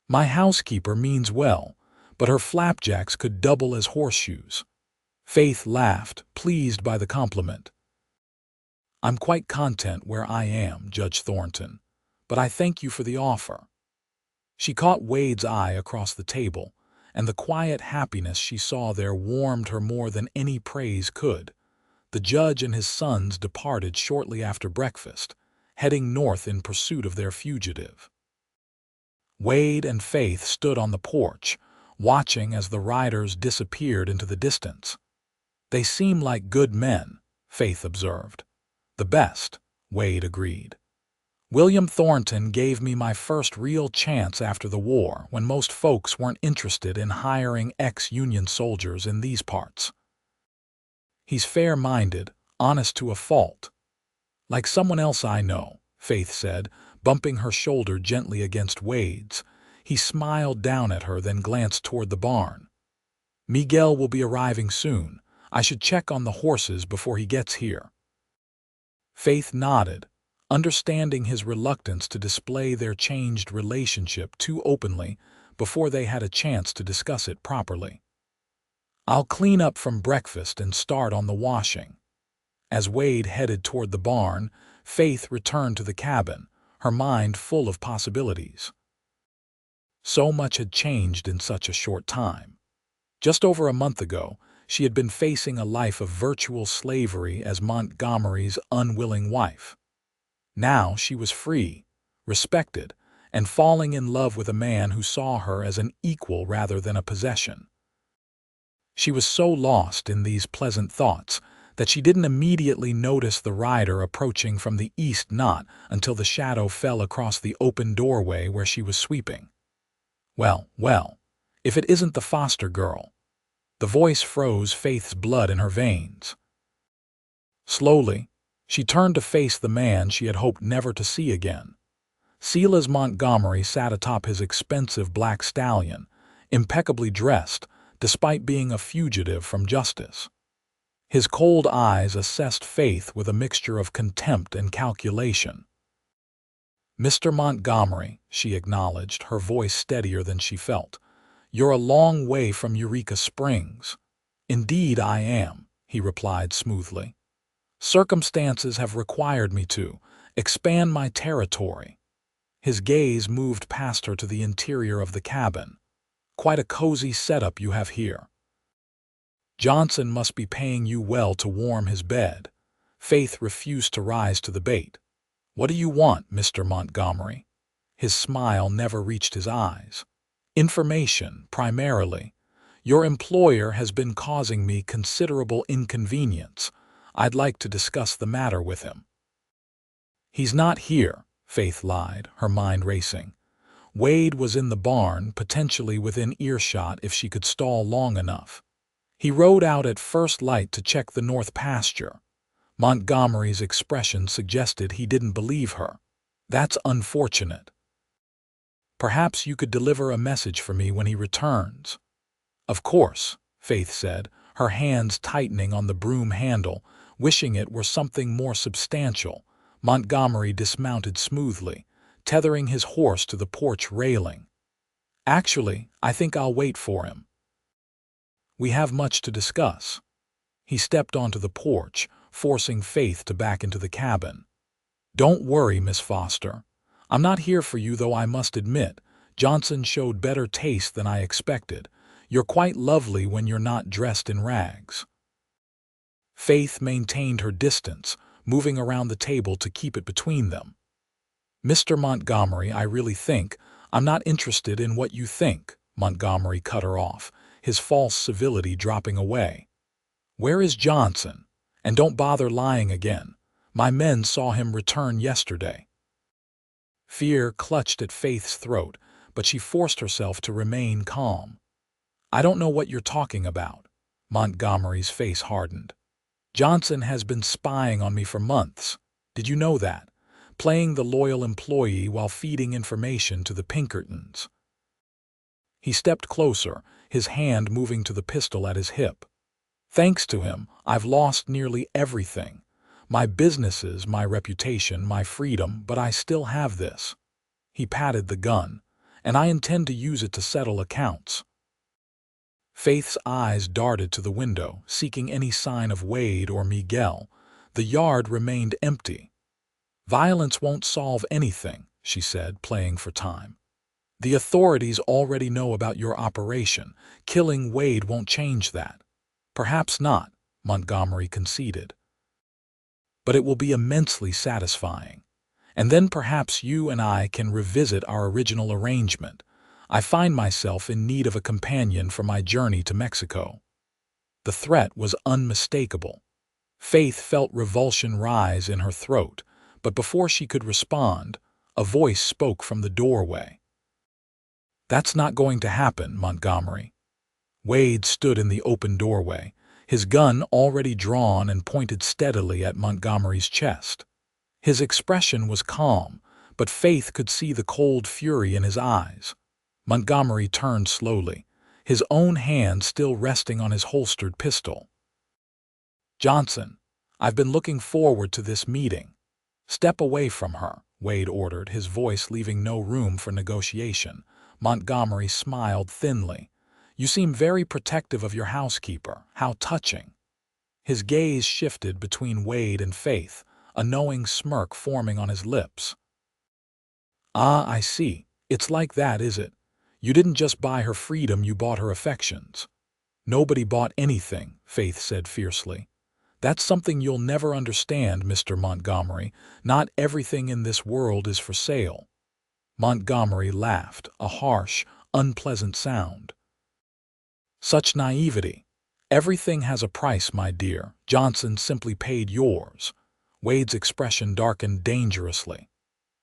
"My housekeeper means well, but her flapjacks could double as horseshoes." Faith laughed, pleased by the compliment. "I'm quite content where I am, Judge Thornton, but I thank you for the offer." She caught Wade's eye across the table, and the quiet happiness she saw there warmed her more than any praise could. The judge and his sons departed shortly after breakfast, heading north in pursuit of their fugitive. Wade and Faith stood on the porch, watching as the riders disappeared into the distance. "They seem like good men," Faith observed. "The best," Wade agreed. "William Thornton gave me my first real chance after the war, when most folks weren't interested in hiring ex-Union soldiers in these parts. He's fair-minded, honest to a fault. Like someone else I know," Faith said, bumping her shoulder gently against Wade's. He smiled down at her, then glanced toward the barn. "Miguel will be arriving soon. I should check on the horses before he gets here." Faith nodded, understanding his reluctance to display their changed relationship too openly before they had a chance to discuss it properly. "I'll clean up from breakfast and start on the washing." As Wade headed toward the barn, Faith returned to the cabin, her mind full of possibilities. So much had changed in such a short time. Just over a month ago, she had been facing a life of virtual slavery as Montgomery's unwilling wife. Now she was free, respected, and falling in love with a man who saw her as an equal rather than a possession. She was so lost in these pleasant thoughts that she didn't immediately notice the rider approaching from the east, not until the shadow fell across the open doorway where she was sweeping. Well, if it isn't the foster girl." The voice froze Faith's blood in her veins. Slowly, she turned to face the man she had hoped never to see again. Silas Montgomery sat atop his expensive black stallion, impeccably dressed, despite being a fugitive from justice. His cold eyes assessed Faith with a mixture of contempt and calculation. "Mr. Montgomery," she acknowledged, her voice steadier than she felt, "you're a long way from Eureka Springs." "Indeed I am," he replied smoothly. "Circumstances have required me to expand my territory." His gaze moved past her to the interior of the cabin. "Quite a cozy setup you have here. Johnson must be paying you well to warm his bed." Faith refused to rise to the bait. "What do you want, Mr. Montgomery?" His smile never reached his eyes. "Information, primarily. Your employer has been causing me considerable inconvenience. I'd like to discuss the matter with him." "He's not here," Faith lied, her mind racing. Wade was in the barn, potentially within earshot if she could stall long enough. He rode out at first light to check the north pasture. Montgomery's expression suggested he didn't believe her. "That's unfortunate. Perhaps you could deliver a message for me when he returns." "Of course," Faith said, her hands tightening on the broom handle, wishing it were something more substantial. Montgomery dismounted smoothly, tethering his horse to the porch railing. "Actually, I think I'll wait for him. We have much to discuss." He stepped onto the porch, forcing Faith to back into the cabin. "Don't worry, Miss Foster. I'm not here for you, though I must admit, Johnson showed better taste than I expected. You're quite lovely when you're not dressed in rags." Faith maintained her distance, moving around the table to keep it between them. "Mr. Montgomery, I really think I'm not interested in what you think," Montgomery cut her off, his false civility dropping away. "Where is Johnson? And don't bother lying again. My men saw him return yesterday." Fear clutched at Faith's throat, but she forced herself to remain calm. "I don't know what you're talking about." Montgomery's face hardened. "Johnson has been spying on me for months. Did you know that? Playing the loyal employee while feeding information to the Pinkertons." He stepped closer, his hand moving to the pistol at his hip. "Thanks to him, I've lost nearly everything. My businesses, my reputation, my freedom, but I still have this." He patted the gun. "And I intend to use it to settle accounts." Faith's eyes darted to the window, seeking any sign of Wade or Miguel. The yard remained empty. "Violence won't solve anything," she said, playing for time. "The authorities already know about your operation. Killing Wade won't change that." "Perhaps not," Montgomery conceded. "But it will be immensely satisfying. And then perhaps you and I can revisit our original arrangement. I find myself in need of a companion for my journey to Mexico." The threat was unmistakable. Faith felt revulsion rise in her throat, but before she could respond, a voice spoke from the doorway. "That's not going to happen, Montgomery." Wade stood in the open doorway, his gun already drawn and pointed steadily at Montgomery's chest. His expression was calm, but Faith could see the cold fury in his eyes. Montgomery turned slowly, his own hand still resting on his holstered pistol. "Johnson, I've been looking forward to this meeting." "Step away from her," Wade ordered, his voice leaving no room for negotiation. Montgomery smiled thinly. "You seem very protective of your housekeeper. How touching." His gaze shifted between Wade and Faith, a knowing smirk forming on his lips. "Ah, I see. It's like that, is it? You didn't just buy her freedom, you bought her affections." "Nobody bought anything," Faith said fiercely. "That's something you'll never understand, Mr. Montgomery. Not everything in this world is for sale." Montgomery laughed, a harsh, unpleasant sound. "Such naivety. Everything has a price, my dear. Johnson simply paid yours." Wade's expression darkened dangerously.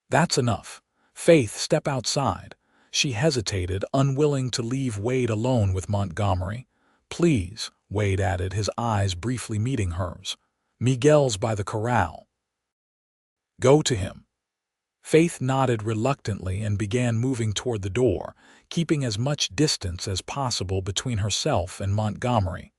"That's enough. Faith, step outside." She hesitated, unwilling to leave Wade alone with Montgomery. "Please," Wade added, his eyes briefly meeting hers. "Miguel's by the corral. Go to him." Faith nodded reluctantly and began moving toward the door, keeping as much distance as possible between herself and Montgomery.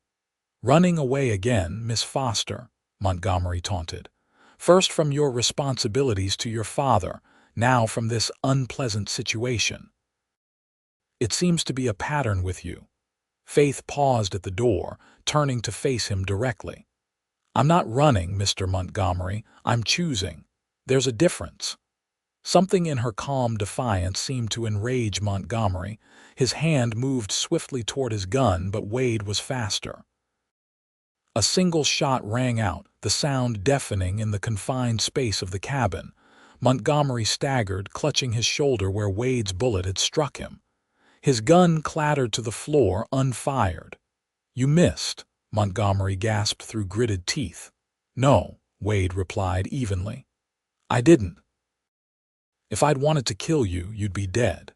Running away again, Miss Foster, Montgomery taunted. First from your responsibilities to your father, now from this unpleasant situation. It seems to be a pattern with you. Faith paused at the door, turning to face him directly. I'm not running, Mr. Montgomery. I'm choosing. There's a difference. Something in her calm defiance seemed to enrage Montgomery. His hand moved swiftly toward his gun, but Wade was faster. A single shot rang out, the sound deafening in the confined space of the cabin. Montgomery staggered, clutching his shoulder where Wade's bullet had struck him. His gun clattered to the floor, unfired. You missed, Montgomery gasped through gritted teeth. No, Wade replied evenly. I didn't. If I'd wanted to kill you, you'd be dead.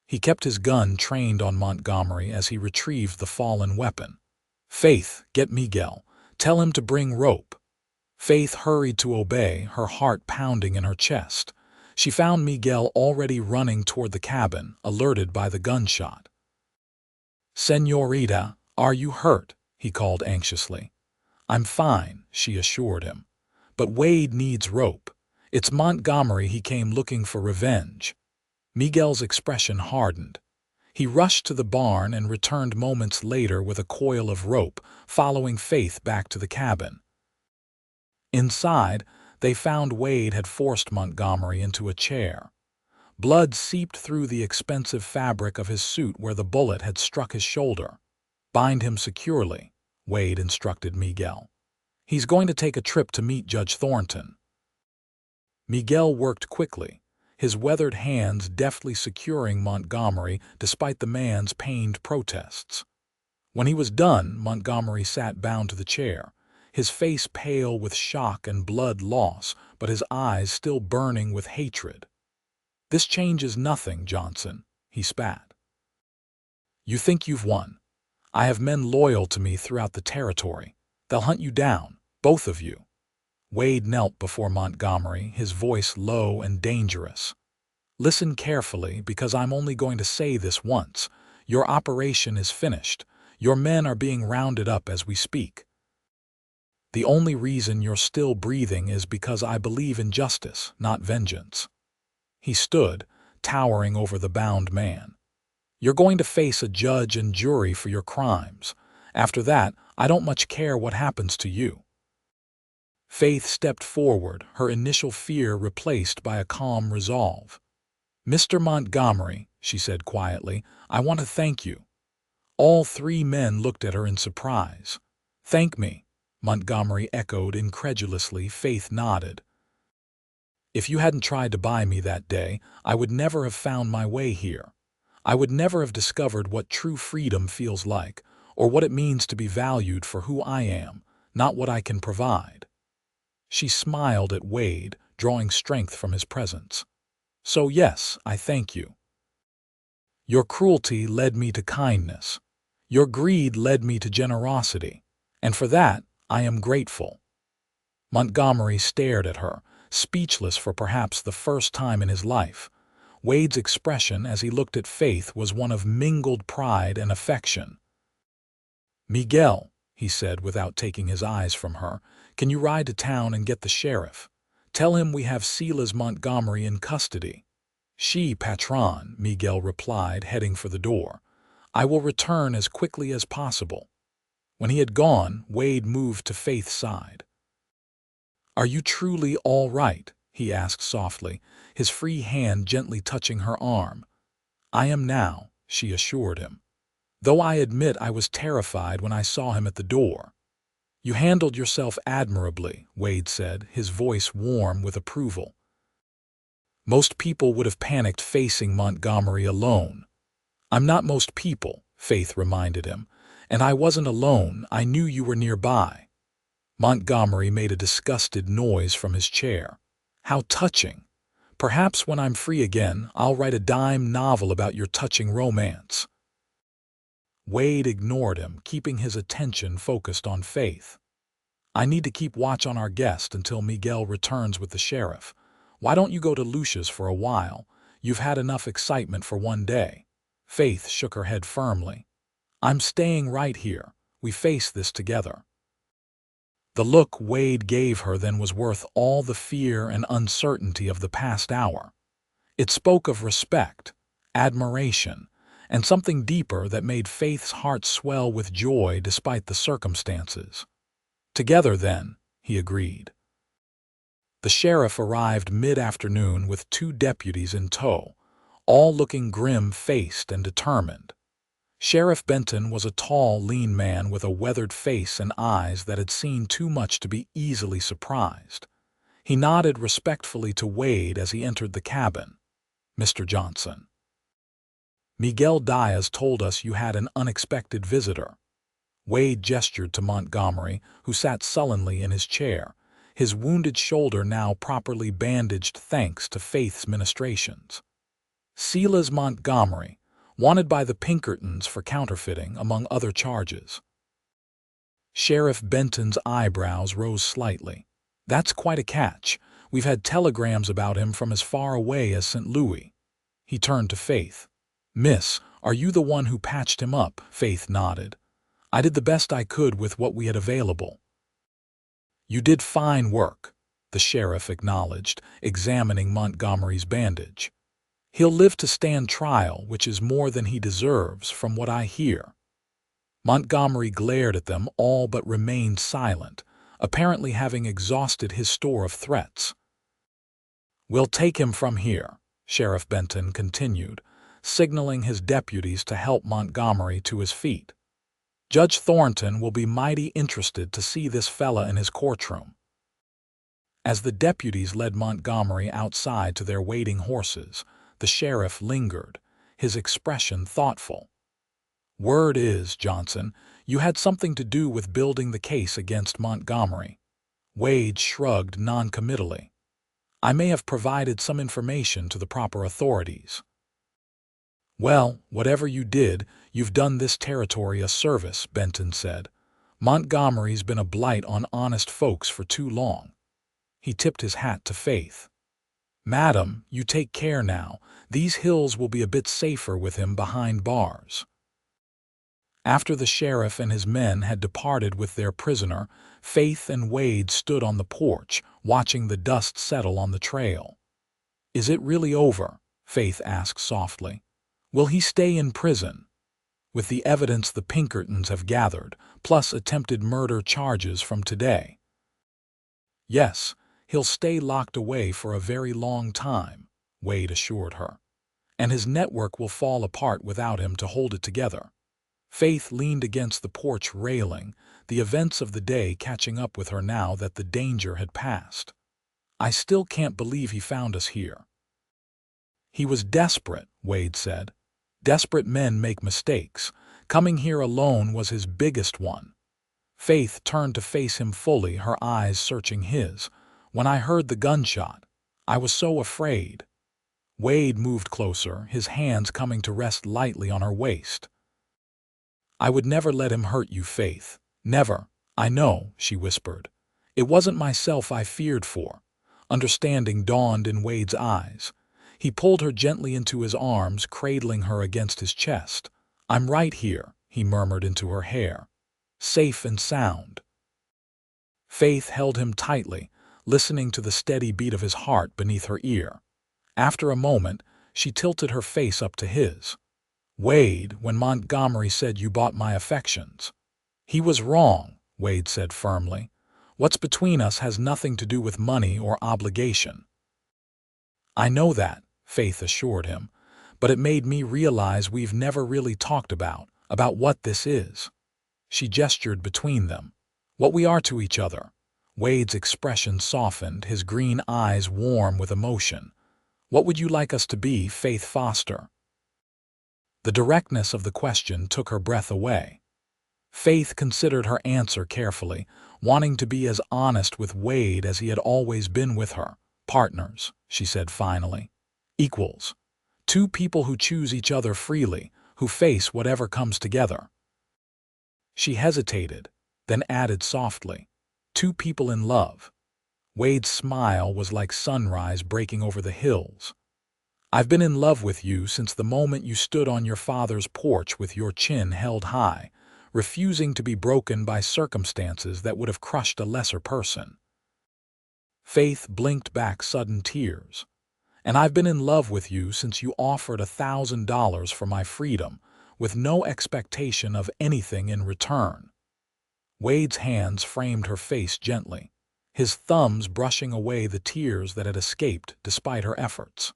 He kept his gun trained on Montgomery as he retrieved the fallen weapon. Faith, get Miguel. Tell him to bring rope. Faith hurried to obey, her heart pounding in her chest. She found Miguel already running toward the cabin, alerted by the gunshot. Señorita, are you hurt? He called anxiously. I'm fine, she assured him. But Wade needs rope. It's Montgomery he came looking for revenge. Miguel's expression hardened. He rushed to the barn and returned moments later with a coil of rope, following Faith back to the cabin. Inside, they found Wade had forced Montgomery into a chair. Blood seeped through the expensive fabric of his suit where the bullet had struck his shoulder. Bind him securely, Wade instructed Miguel. He's going to take a trip to meet Judge Thornton. Miguel worked quickly, his weathered hands deftly securing Montgomery despite the man's pained protests. When he was done, Montgomery sat bound to the chair, his face pale with shock and blood loss, but his eyes still burning with hatred. This changes nothing, Johnson, he spat. You think you've won. I have men loyal to me throughout the territory. They'll hunt you down, both of you. Wade knelt before Montgomery, his voice low and dangerous. Listen carefully, because I'm only going to say this once. Your operation is finished. Your men are being rounded up as we speak. The only reason you're still breathing is because I believe in justice, not vengeance. He stood, towering over the bound man. You're going to face a judge and jury for your crimes. After that, I don't much care what happens to you. Faith stepped forward, her initial fear replaced by a calm resolve. Mr. Montgomery, she said quietly, I want to thank you. All three men looked at her in surprise. Thank me, Montgomery echoed incredulously. Faith nodded. If you hadn't tried to buy me that day, I would never have found my way here. I would never have discovered what true freedom feels like, or what it means to be valued for who I am, not what I can provide. She smiled at Wade, drawing strength from his presence. So yes, I thank you. Your cruelty led me to kindness. Your greed led me to generosity. And for that, I am grateful. Montgomery stared at her, speechless for perhaps the first time in his life. Wade's expression as he looked at Faith was one of mingled pride and affection. Miguel, he said without taking his eyes from her, can you ride to town and get the sheriff? Tell him we have Silas Montgomery in custody. Sí, patron, Miguel replied, heading for the door. I will return as quickly as possible. When he had gone, Wade moved to Faith's side. Are you truly all right? He asked softly, his free hand gently touching her arm. I am now, she assured him. Though I admit I was terrified when I saw him at the door. You handled yourself admirably, Wade said, his voice warm with approval. Most people would have panicked facing Montgomery alone. I'm not most people, Faith reminded him, and I wasn't alone. I knew you were nearby. Montgomery made a disgusted noise from his chair. How touching. Perhaps when I'm free again, I'll write a dime novel about your touching romance. Wade ignored him, keeping his attention focused on Faith. I need to keep watch on our guest until Miguel returns with the sheriff. Why don't you go to Lucia's for a while? You've had enough excitement for one day. Faith shook her head firmly. I'm staying right here. We face this together." The look Wade gave her then was worth all the fear and uncertainty of the past hour. It spoke of respect, admiration, and something deeper that made Faith's heart swell with joy despite the circumstances. "Together, then," he agreed. The sheriff arrived mid-afternoon with 2 deputies in tow, all looking grim-faced and determined. Sheriff Benton was a tall, lean man with a weathered face and eyes that had seen too much to be easily surprised. He nodded respectfully to Wade as he entered the cabin. "Mr. Johnson, Miguel Diaz told us you had an unexpected visitor." Wade gestured to Montgomery, who sat sullenly in his chair, his wounded shoulder now properly bandaged thanks to Faith's ministrations. "Silas Montgomery, wanted by the Pinkertons for counterfeiting, among other charges." Sheriff Benton's eyebrows rose slightly. "That's quite a catch. We've had telegrams about him from as far away as St. Louis." He turned to Faith. "Miss, are you the one who patched him up?" Faith nodded. "I did the best I could with what we had available." "You did fine work," the sheriff acknowledged, examining Montgomery's bandage. "He'll live to stand trial, which is more than he deserves, from what I hear." Montgomery glared at them all but remained silent, apparently having exhausted his store of threats. "We'll take him from here," Sheriff Benton continued, signaling his deputies to help Montgomery to his feet. "Judge Thornton will be mighty interested to see this fella in his courtroom." As the deputies led Montgomery outside to their waiting horses, the sheriff lingered, his expression thoughtful. "Word is, Johnson, you had something to do with building the case against Montgomery." Wade shrugged noncommittally. "I may have provided some information to the proper authorities." "Well, whatever you did, you've done this territory a service," Benton said. "Montgomery's been a blight on honest folks for too long." He tipped his hat to Faith. "Madam, you take care now. These hills will be a bit safer with him behind bars." After the sheriff and his men had departed with their prisoner, Faith and Wade stood on the porch, watching the dust settle on the trail. "Is it really over?" Faith asked softly. "Will he stay in prison?" "With the evidence the Pinkertons have gathered, plus attempted murder charges from today." "Yes, he'll stay locked away for a very long time," Wade assured her. "And his network will fall apart without him to hold it together." Faith leaned against the porch railing, the events of the day catching up with her now that the danger had passed. "I still can't believe he found us here." "He was desperate," Wade said. "Desperate men make mistakes. Coming here alone was his biggest one." Faith turned to face him fully, her eyes searching his. "When I heard the gunshot, I was so afraid." Wade moved closer, his hands coming to rest lightly on her waist. "I would never let him hurt you, Faith. Never. I know," she whispered. "It wasn't myself I feared for." Understanding dawned in Wade's eyes. He pulled her gently into his arms, cradling her against his chest. "I'm right here," he murmured into her hair. "Safe and sound." Faith held him tightly, listening to the steady beat of his heart beneath her ear. After a moment, she tilted her face up to his. "Wade, when Montgomery said you bought my affections." "He was wrong," Wade said firmly. "What's between us has nothing to do with money or obligation." "I know that," Faith assured him, "but it made me realize we've never really talked about what this is." She gestured between them. "What we are to each other." Wade's expression softened, his green eyes warm with emotion. "What would you like us to be, Faith Foster?" The directness of the question took her breath away. Faith considered her answer carefully, wanting to be as honest with Wade as he had always been with her. "Partners," she said finally. "Equals. 2 people who choose each other freely, who face whatever comes together." She hesitated, then added softly, 2 people in love." Wade's smile was like sunrise breaking over the hills. "I've been in love with you since the moment you stood on your father's porch with your chin held high, refusing to be broken by circumstances that would have crushed a lesser person. Faith blinked back sudden tears. And I've been in love with you since you offered $1,000 for my freedom, with no expectation of anything in return. Wade's hands framed her face gently, his thumbs brushing away the tears that had escaped despite her efforts.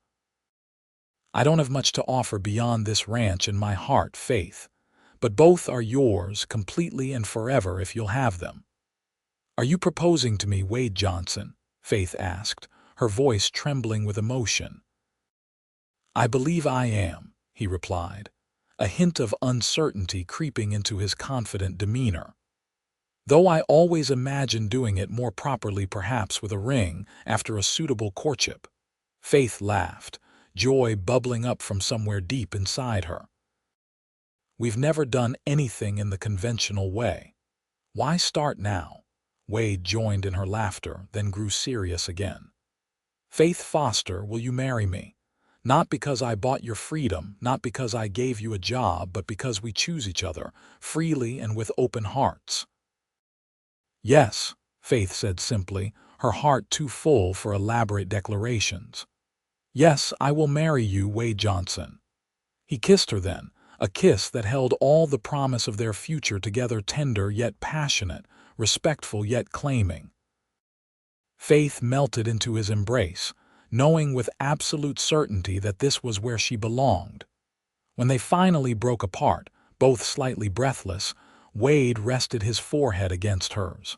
I don't have much to offer beyond this ranch and my heart, Faith, but both are yours completely and forever if you'll have them. Are you proposing to me, Wade Johnson? Faith asked, her voice trembling with emotion. I believe I am, he replied, a hint of uncertainty creeping into his confident demeanor. Though I always imagined doing it more properly, perhaps with a ring after a suitable courtship. Faith laughed, joy bubbling up from somewhere deep inside her. We've never done anything in the conventional way. Why start now? Wade joined in her laughter, then grew serious again. Faith Foster, will you marry me? Not because I bought your freedom, not because I gave you a job, but because we choose each other, freely and with open hearts. Yes, Faith said simply, her heart too full for elaborate declarations. Yes, I will marry you, Wade Johnson. He kissed her then, a kiss that held all the promise of their future together, tender yet passionate, respectful yet claiming. Faith melted into his embrace, knowing with absolute certainty that this was where she belonged. When they finally broke apart, both slightly breathless, Wade rested his forehead against hers.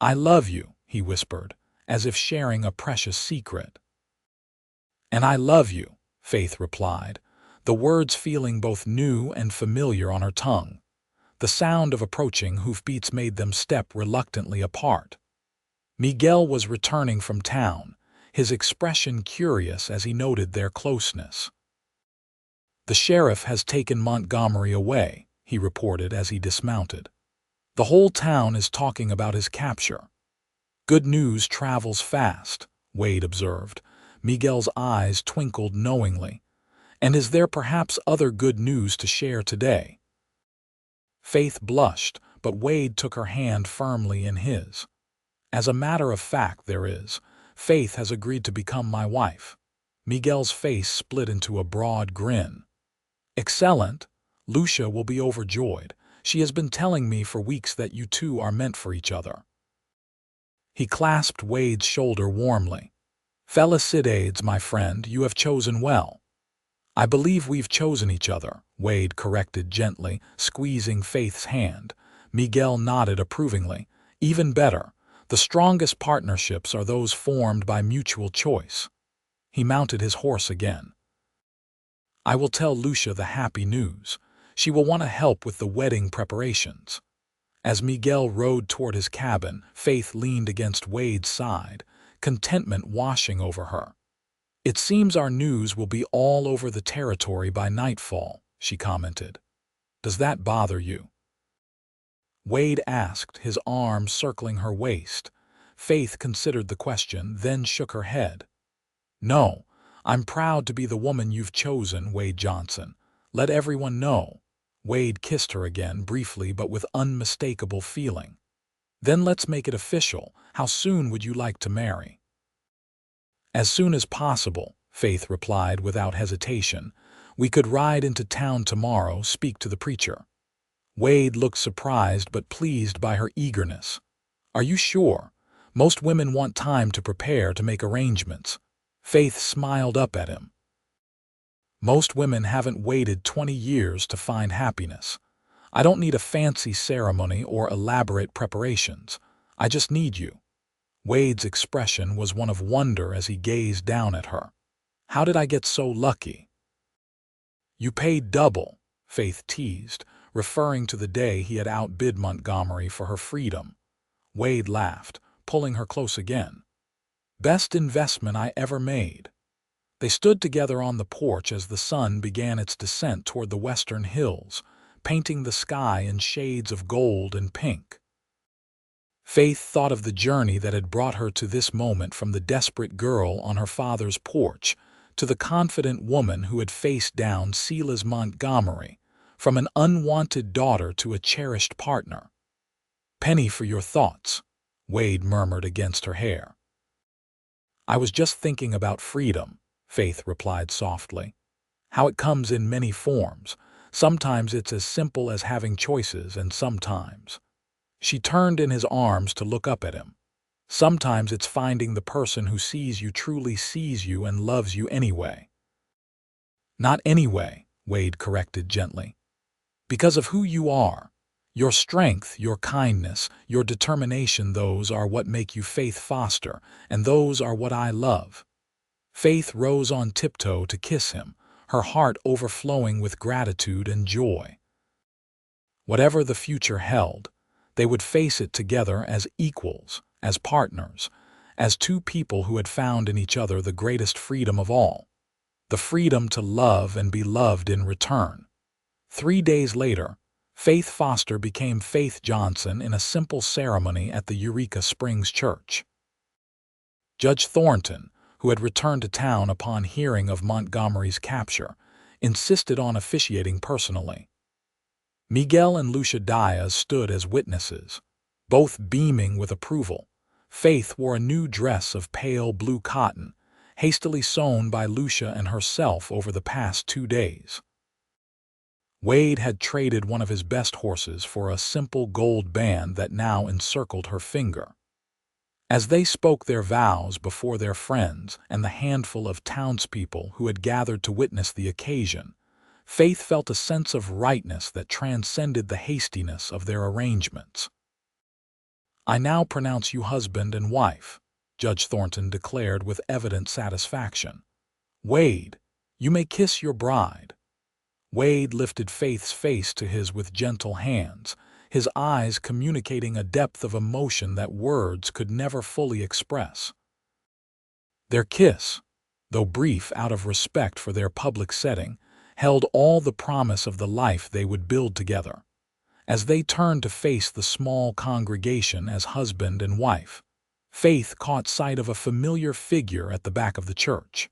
I love you, he whispered, as if sharing a precious secret. And I love you, Faith replied, the words feeling both new and familiar on her tongue. The sound of approaching hoofbeats made them step reluctantly apart. Miguel was returning from town, his expression curious as he noted their closeness. The sheriff has taken Montgomery away, he reported as he dismounted. The whole town is talking about his capture. Good news travels fast, Wade observed. Miguel's eyes twinkled knowingly. And is there perhaps other good news to share today? Faith blushed, but Wade took her hand firmly in his. As a matter of fact, there is. Faith has agreed to become my wife. Miguel's face split into a broad grin. Excellent. Lucia will be overjoyed. She has been telling me for weeks that you two are meant for each other. He clasped Wade's shoulder warmly. Felicitades, my friend, you have chosen well. I believe we've chosen each other, Wade corrected gently, squeezing Faith's hand. Miguel nodded approvingly. Even better. The strongest partnerships are those formed by mutual choice. He mounted his horse again. I will tell Lucia the happy news. She will want to help with the wedding preparations. As Miguel rode toward his cabin, Faith leaned against Wade's side, contentment washing over her. It seems our news will be all over the territory by nightfall, she commented. Does that bother you? Wade asked, his arm circling her waist. Faith considered the question, then shook her head. No, I'm proud to be the woman you've chosen, Wade Johnson. Let everyone know. Wade kissed her again, briefly but with unmistakable feeling. Then let's make it official. How soon would you like to marry? As soon as possible, Faith replied without hesitation. We could ride into town tomorrow, speak to the preacher. Wade looked surprised but pleased by her eagerness. Are you sure? Most women want time to prepare, to make arrangements. Faith smiled up at him. Most women haven't waited 20 years to find happiness. I don't need a fancy ceremony or elaborate preparations. I just need you. Wade's expression was one of wonder as he gazed down at her. How did I get so lucky? You paid double, Faith teased, referring to the day he had outbid Montgomery for her freedom. Wade laughed, pulling her close again. Best investment I ever made. They stood together on the porch as the sun began its descent toward the western hills, painting the sky in shades of gold and pink. Faith thought of the journey that had brought her to this moment, from the desperate girl on her father's porch to the confident woman who had faced down Silas Montgomery, from an unwanted daughter to a cherished partner. "Penny for your thoughts," Wade murmured against her hair. "I was just thinking about freedom," Faith replied softly. "How it comes in many forms. Sometimes it's as simple as having choices, and sometimes—" She turned in his arms to look up at him. "Sometimes it's finding the person who sees you, truly sees you, and loves you anyway." "Not anyway," Wade corrected gently. "Because of who you are. Your strength, your kindness, your determination, those are what make you Faith Foster, and those are what I love." Faith rose on tiptoe to kiss him, her heart overflowing with gratitude and joy. Whatever the future held, they would face it together as equals, as partners, as two people who had found in each other the greatest freedom of all, the freedom to love and be loved in return. 3 days later, Faith Foster became Faith Johnson in a simple ceremony at the Eureka Springs Church. Judge Thornton, who had returned to town upon hearing of Montgomery's capture, insisted on officiating personally. Miguel and Lucia Diaz stood as witnesses, both beaming with approval. Faith wore a new dress of pale blue cotton, hastily sewn by Lucia and herself over the past 2 days. Wade had traded one of his best horses for a simple gold band that now encircled her finger. As they spoke their vows before their friends and the handful of townspeople who had gathered to witness the occasion, Faith felt a sense of rightness that transcended the hastiness of their arrangements. "I now pronounce you husband and wife," Judge Thornton declared with evident satisfaction. "Wade, you may kiss your bride." Wade lifted Faith's face to his with gentle hands, his eyes communicating a depth of emotion that words could never fully express. Their kiss, though brief out of respect for their public setting, held all the promise of the life they would build together. As they turned to face the small congregation as husband and wife, Faith caught sight of a familiar figure at the back of the church.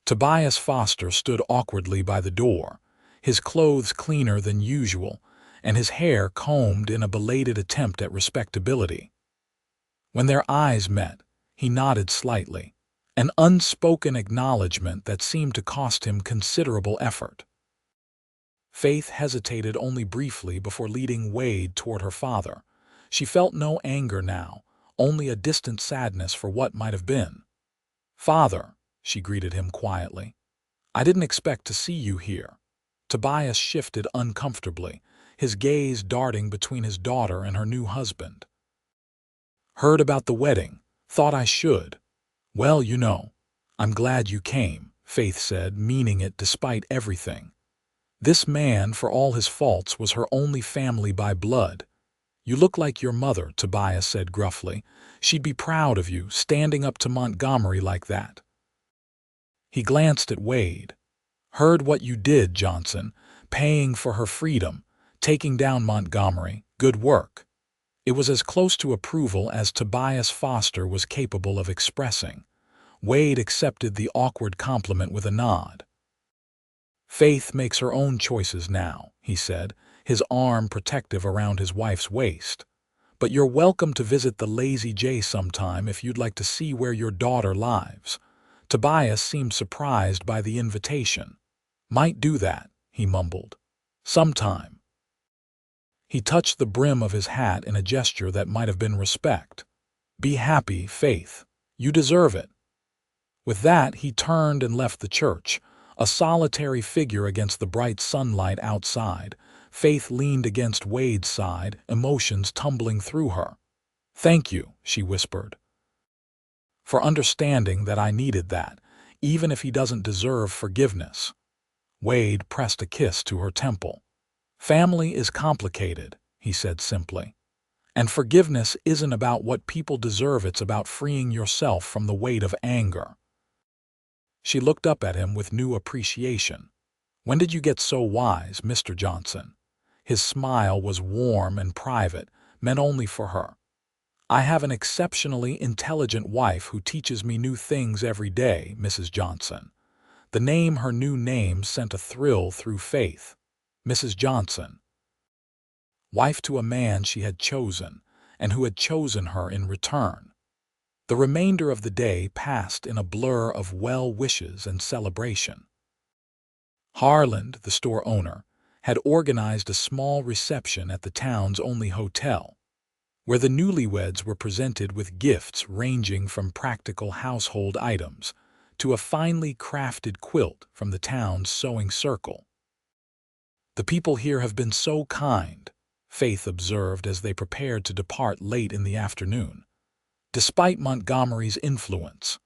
Tobias Foster stood awkwardly by the door, his clothes cleaner than usual, and his hair combed in a belated attempt at respectability. When their eyes met, he nodded slightly, an unspoken acknowledgement that seemed to cost him considerable effort. Faith hesitated only briefly before leading Wade toward her father. She felt no anger now, only a distant sadness for what might have been. "Father," she greeted him quietly, "I didn't expect to see you here." Tobias shifted uncomfortably, his gaze darting between his daughter and her new husband. "Heard about the wedding. Thought I should." "Well, you know, I'm glad you came," Faith said, meaning it despite everything. This man, for all his faults, was her only family by blood. "You look like your mother," Tobias said gruffly. "She'd be proud of you, standing up to Montgomery like that." He glanced at Wade. "Heard what you did, Johnson, paying for her freedom, taking down Montgomery. Good work." It was as close to approval as Tobias Foster was capable of expressing. Wade accepted the awkward compliment with a nod. "Faith makes her own choices now," he said, his arm protective around his wife's waist. "But you're welcome to visit the Lazy J sometime if you'd like to see where your daughter lives." Tobias seemed surprised by the invitation. "Might do that," he mumbled. "Sometime." He touched the brim of his hat in a gesture that might have been respect. "Be happy, Faith. You deserve it." With that, he turned and left the church, a solitary figure against the bright sunlight outside. Faith leaned against Wade's side, emotions tumbling through her. "Thank you," she whispered, "for understanding that I needed that, even if he doesn't deserve forgiveness." Wade pressed a kiss to her temple. "Family is complicated," he said simply. "And forgiveness isn't about what people deserve, it's about freeing yourself from the weight of anger." She looked up at him with new appreciation. "When did you get so wise, Mr. Johnson?" His smile was warm and private, meant only for her. "I have an exceptionally intelligent wife who teaches me new things every day, Mrs. Johnson." The name, her new name, sent a thrill through Faith. Mrs. Johnson, wife to a man she had chosen, and who had chosen her in return. The remainder of the day passed in a blur of well wishes and celebration. Harland, the store owner, had organized a small reception at the town's only hotel, where the newlyweds were presented with gifts ranging from practical household items to a finely crafted quilt from the town's sewing circle. "The people here have been so kind," Faith observed as they prepared to depart late in the afternoon. "Despite Montgomery's influence,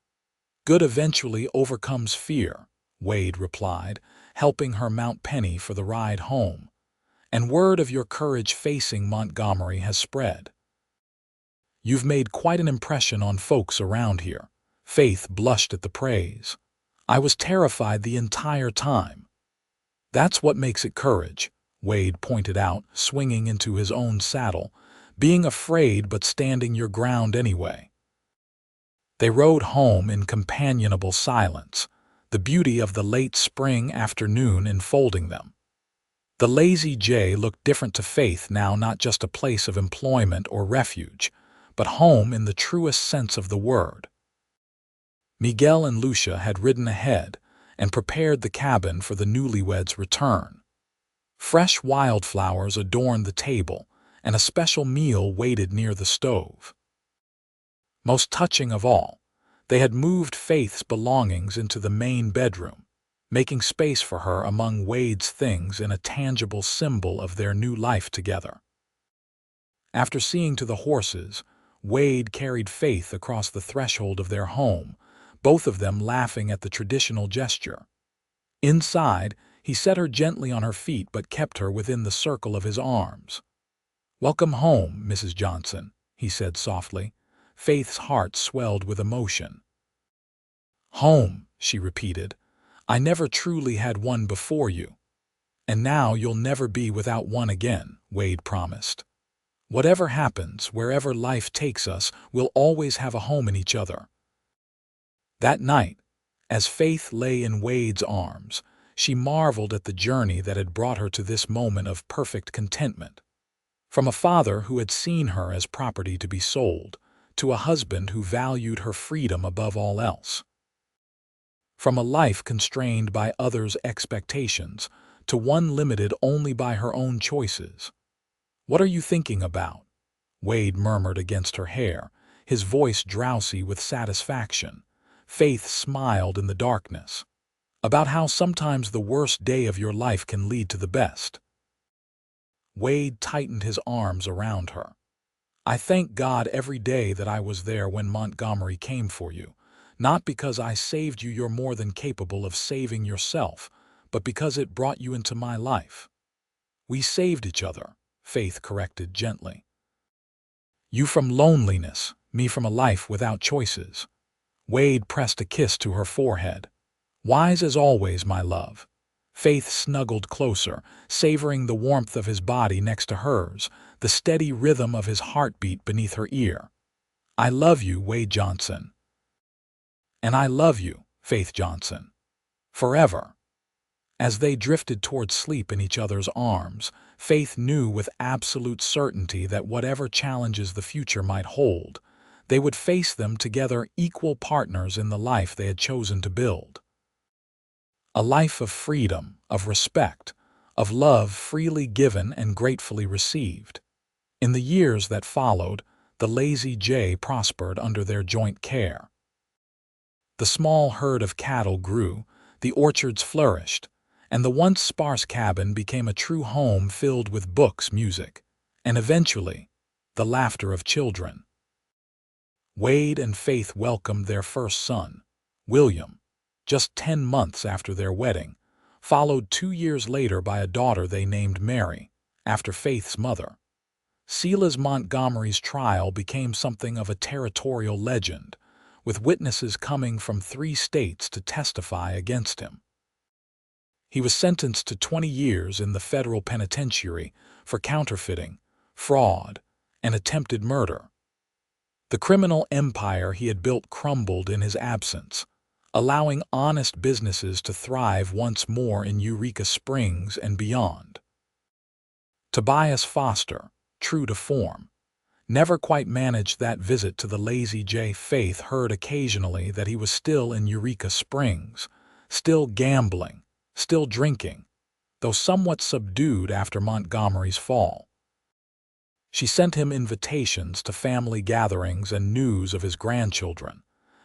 good eventually overcomes fear," Wade replied, helping her mount Penny for the ride home. "And word of your courage facing Montgomery has spread. You've made quite an impression on folks around here." Faith blushed at the praise. "I was terrified the entire time." "That's what makes it courage," Wade pointed out, swinging into his own saddle, "being afraid but standing your ground anyway." They rode home in companionable silence, the beauty of the late spring afternoon enfolding them. The Lazy J looked different to Faith now, not just a place of employment or refuge, but home in the truest sense of the word. Miguel and Lucia had ridden ahead and prepared the cabin for the newlyweds' return. Fresh wildflowers adorned the table, and a special meal waited near the stove. Most touching of all, they had moved Faith's belongings into the main bedroom, making space for her among Wade's things in a tangible symbol of their new life together. After seeing to the horses, Wade carried Faith across the threshold of their home, both of them laughing at the traditional gesture. Inside, he set her gently on her feet but kept her within the circle of his arms. "Welcome home, Mrs. Johnson," he said softly. Faith's heart swelled with emotion. "Home," she repeated. "I never truly had one before you. And now you'll never be without one again," Wade promised. "Whatever happens, wherever life takes us, we'll always have a home in each other." That night, as Faith lay in Wade's arms, she marveled at the journey that had brought her to this moment of perfect contentment. From a father who had seen her as property to be sold, to a husband who valued her freedom above all else. From a life constrained by others' expectations, to one limited only by her own choices. "What are you thinking about?" Wade murmured against her hair, his voice drowsy with satisfaction. Faith smiled in the darkness. "About how sometimes the worst day of your life can lead to the best." Wade tightened his arms around her. "I thank God every day that I was there when Montgomery came for you, not because I saved you, you're more than capable of saving yourself, but because it brought you into my life." "We saved each other," Faith corrected gently. "You from loneliness, me from a life without choices." Wade pressed a kiss to her forehead. "Wise as always, my love." Faith snuggled closer, savoring the warmth of his body next to hers, the steady rhythm of his heartbeat beneath her ear. "I love you, Wade Johnson." "And I love you, Faith Johnson. Forever." As they drifted toward sleep in each other's arms, Faith knew with absolute certainty that whatever challenges the future might hold, they would face them together, equal partners in the life they had chosen to build. A life of freedom, of respect, of love freely given and gratefully received. In the years that followed, the Lazy J prospered under their joint care. The small herd of cattle grew, the orchards flourished, and the once sparse cabin became a true home filled with books, music, and eventually, the laughter of children. Wade and Faith welcomed their first son, William, just 10 months after their wedding, followed 2 years later by a daughter they named Mary, after Faith's mother. Silas Montgomery's trial became something of a territorial legend, with witnesses coming from 3 states to testify against him. He was sentenced to 20 years in the federal penitentiary for counterfeiting, fraud, and attempted murder. The criminal empire he had built crumbled in his absence, allowing honest businesses to thrive once more in Eureka Springs and beyond. Tobias Foster, true to form, never quite managed that visit to the Lazy J. Faith heard occasionally that he was still in Eureka Springs, still gambling, still drinking, though somewhat subdued after Montgomery's fall. She sent him invitations to family gatherings and news of his grandchildren,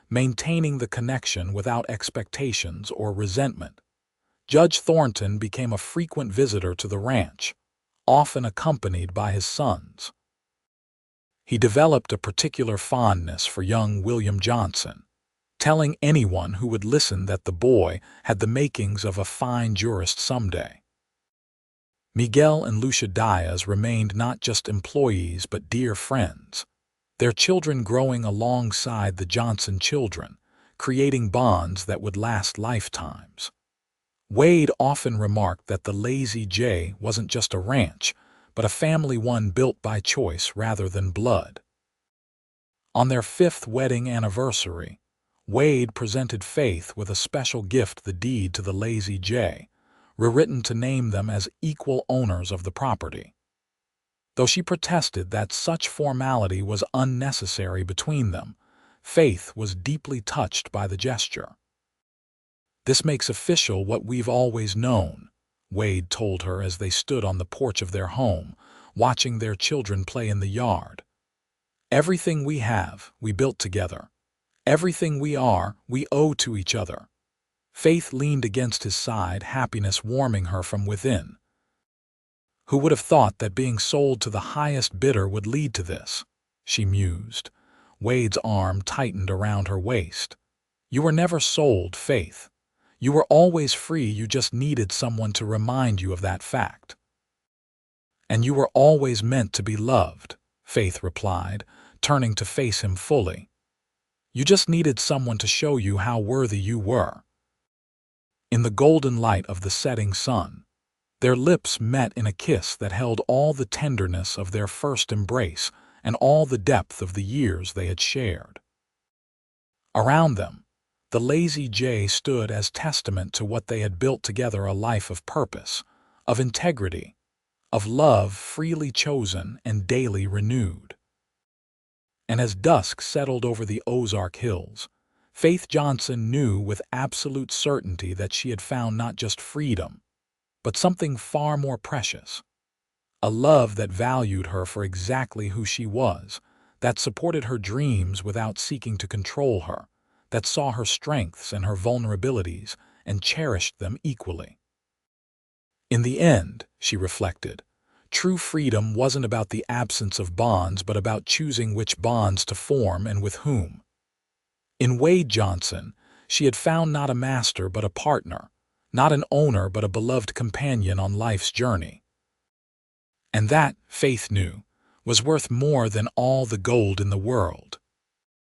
maintaining the connection without expectations or resentment. Judge Thornton became a frequent visitor to the ranch, often accompanied by his sons. He developed a particular fondness for young William Johnson, telling anyone who would listen that the boy had the makings of a fine jurist someday. Miguel and Lucia Diaz remained not just employees but dear friends, their children growing alongside the Johnson children, creating bonds that would last lifetimes. Wade often remarked that the Lazy J wasn't just a ranch, but a family one built by choice rather than blood. On their 5th wedding anniversary, Wade presented Faith with a special gift, the deed to the Lazy J, rewritten to name them as equal owners of the property. Though she protested that such formality was unnecessary between them, Faith was deeply touched by the gesture. "This makes official what we've always known," Wade told her as they stood on the porch of their home, watching their children play in the yard. "Everything we have, we built together. Everything we are, we owe to each other." Faith leaned against his side, happiness warming her from within. "Who would have thought that being sold to the highest bidder would lead to this?" she mused. Wade's arm tightened around her waist. "You were never sold, Faith. You were always free, you just needed someone to remind you of that fact." "And you were always meant to be loved," Faith replied, turning to face him fully. "You just needed someone to show you how worthy you were." In the golden light of the setting sun, their lips met in a kiss that held all the tenderness of their first embrace and all the depth of the years they had shared. Around them, the Lazy J stood as testament to what they had built together, a life of purpose, of integrity, of love freely chosen and daily renewed. And as dusk settled over the Ozark Hills, Faith Johnson knew with absolute certainty that she had found not just freedom, but something far more precious. A love that valued her for exactly who she was, that supported her dreams without seeking to control her, that saw her strengths and her vulnerabilities and cherished them equally. In the end, she reflected, true freedom wasn't about the absence of bonds but about choosing which bonds to form and with whom. In Wade Johnson, she had found not a master but a partner, not an owner but a beloved companion on life's journey. And that, Faith knew, was worth more than all the gold in the world.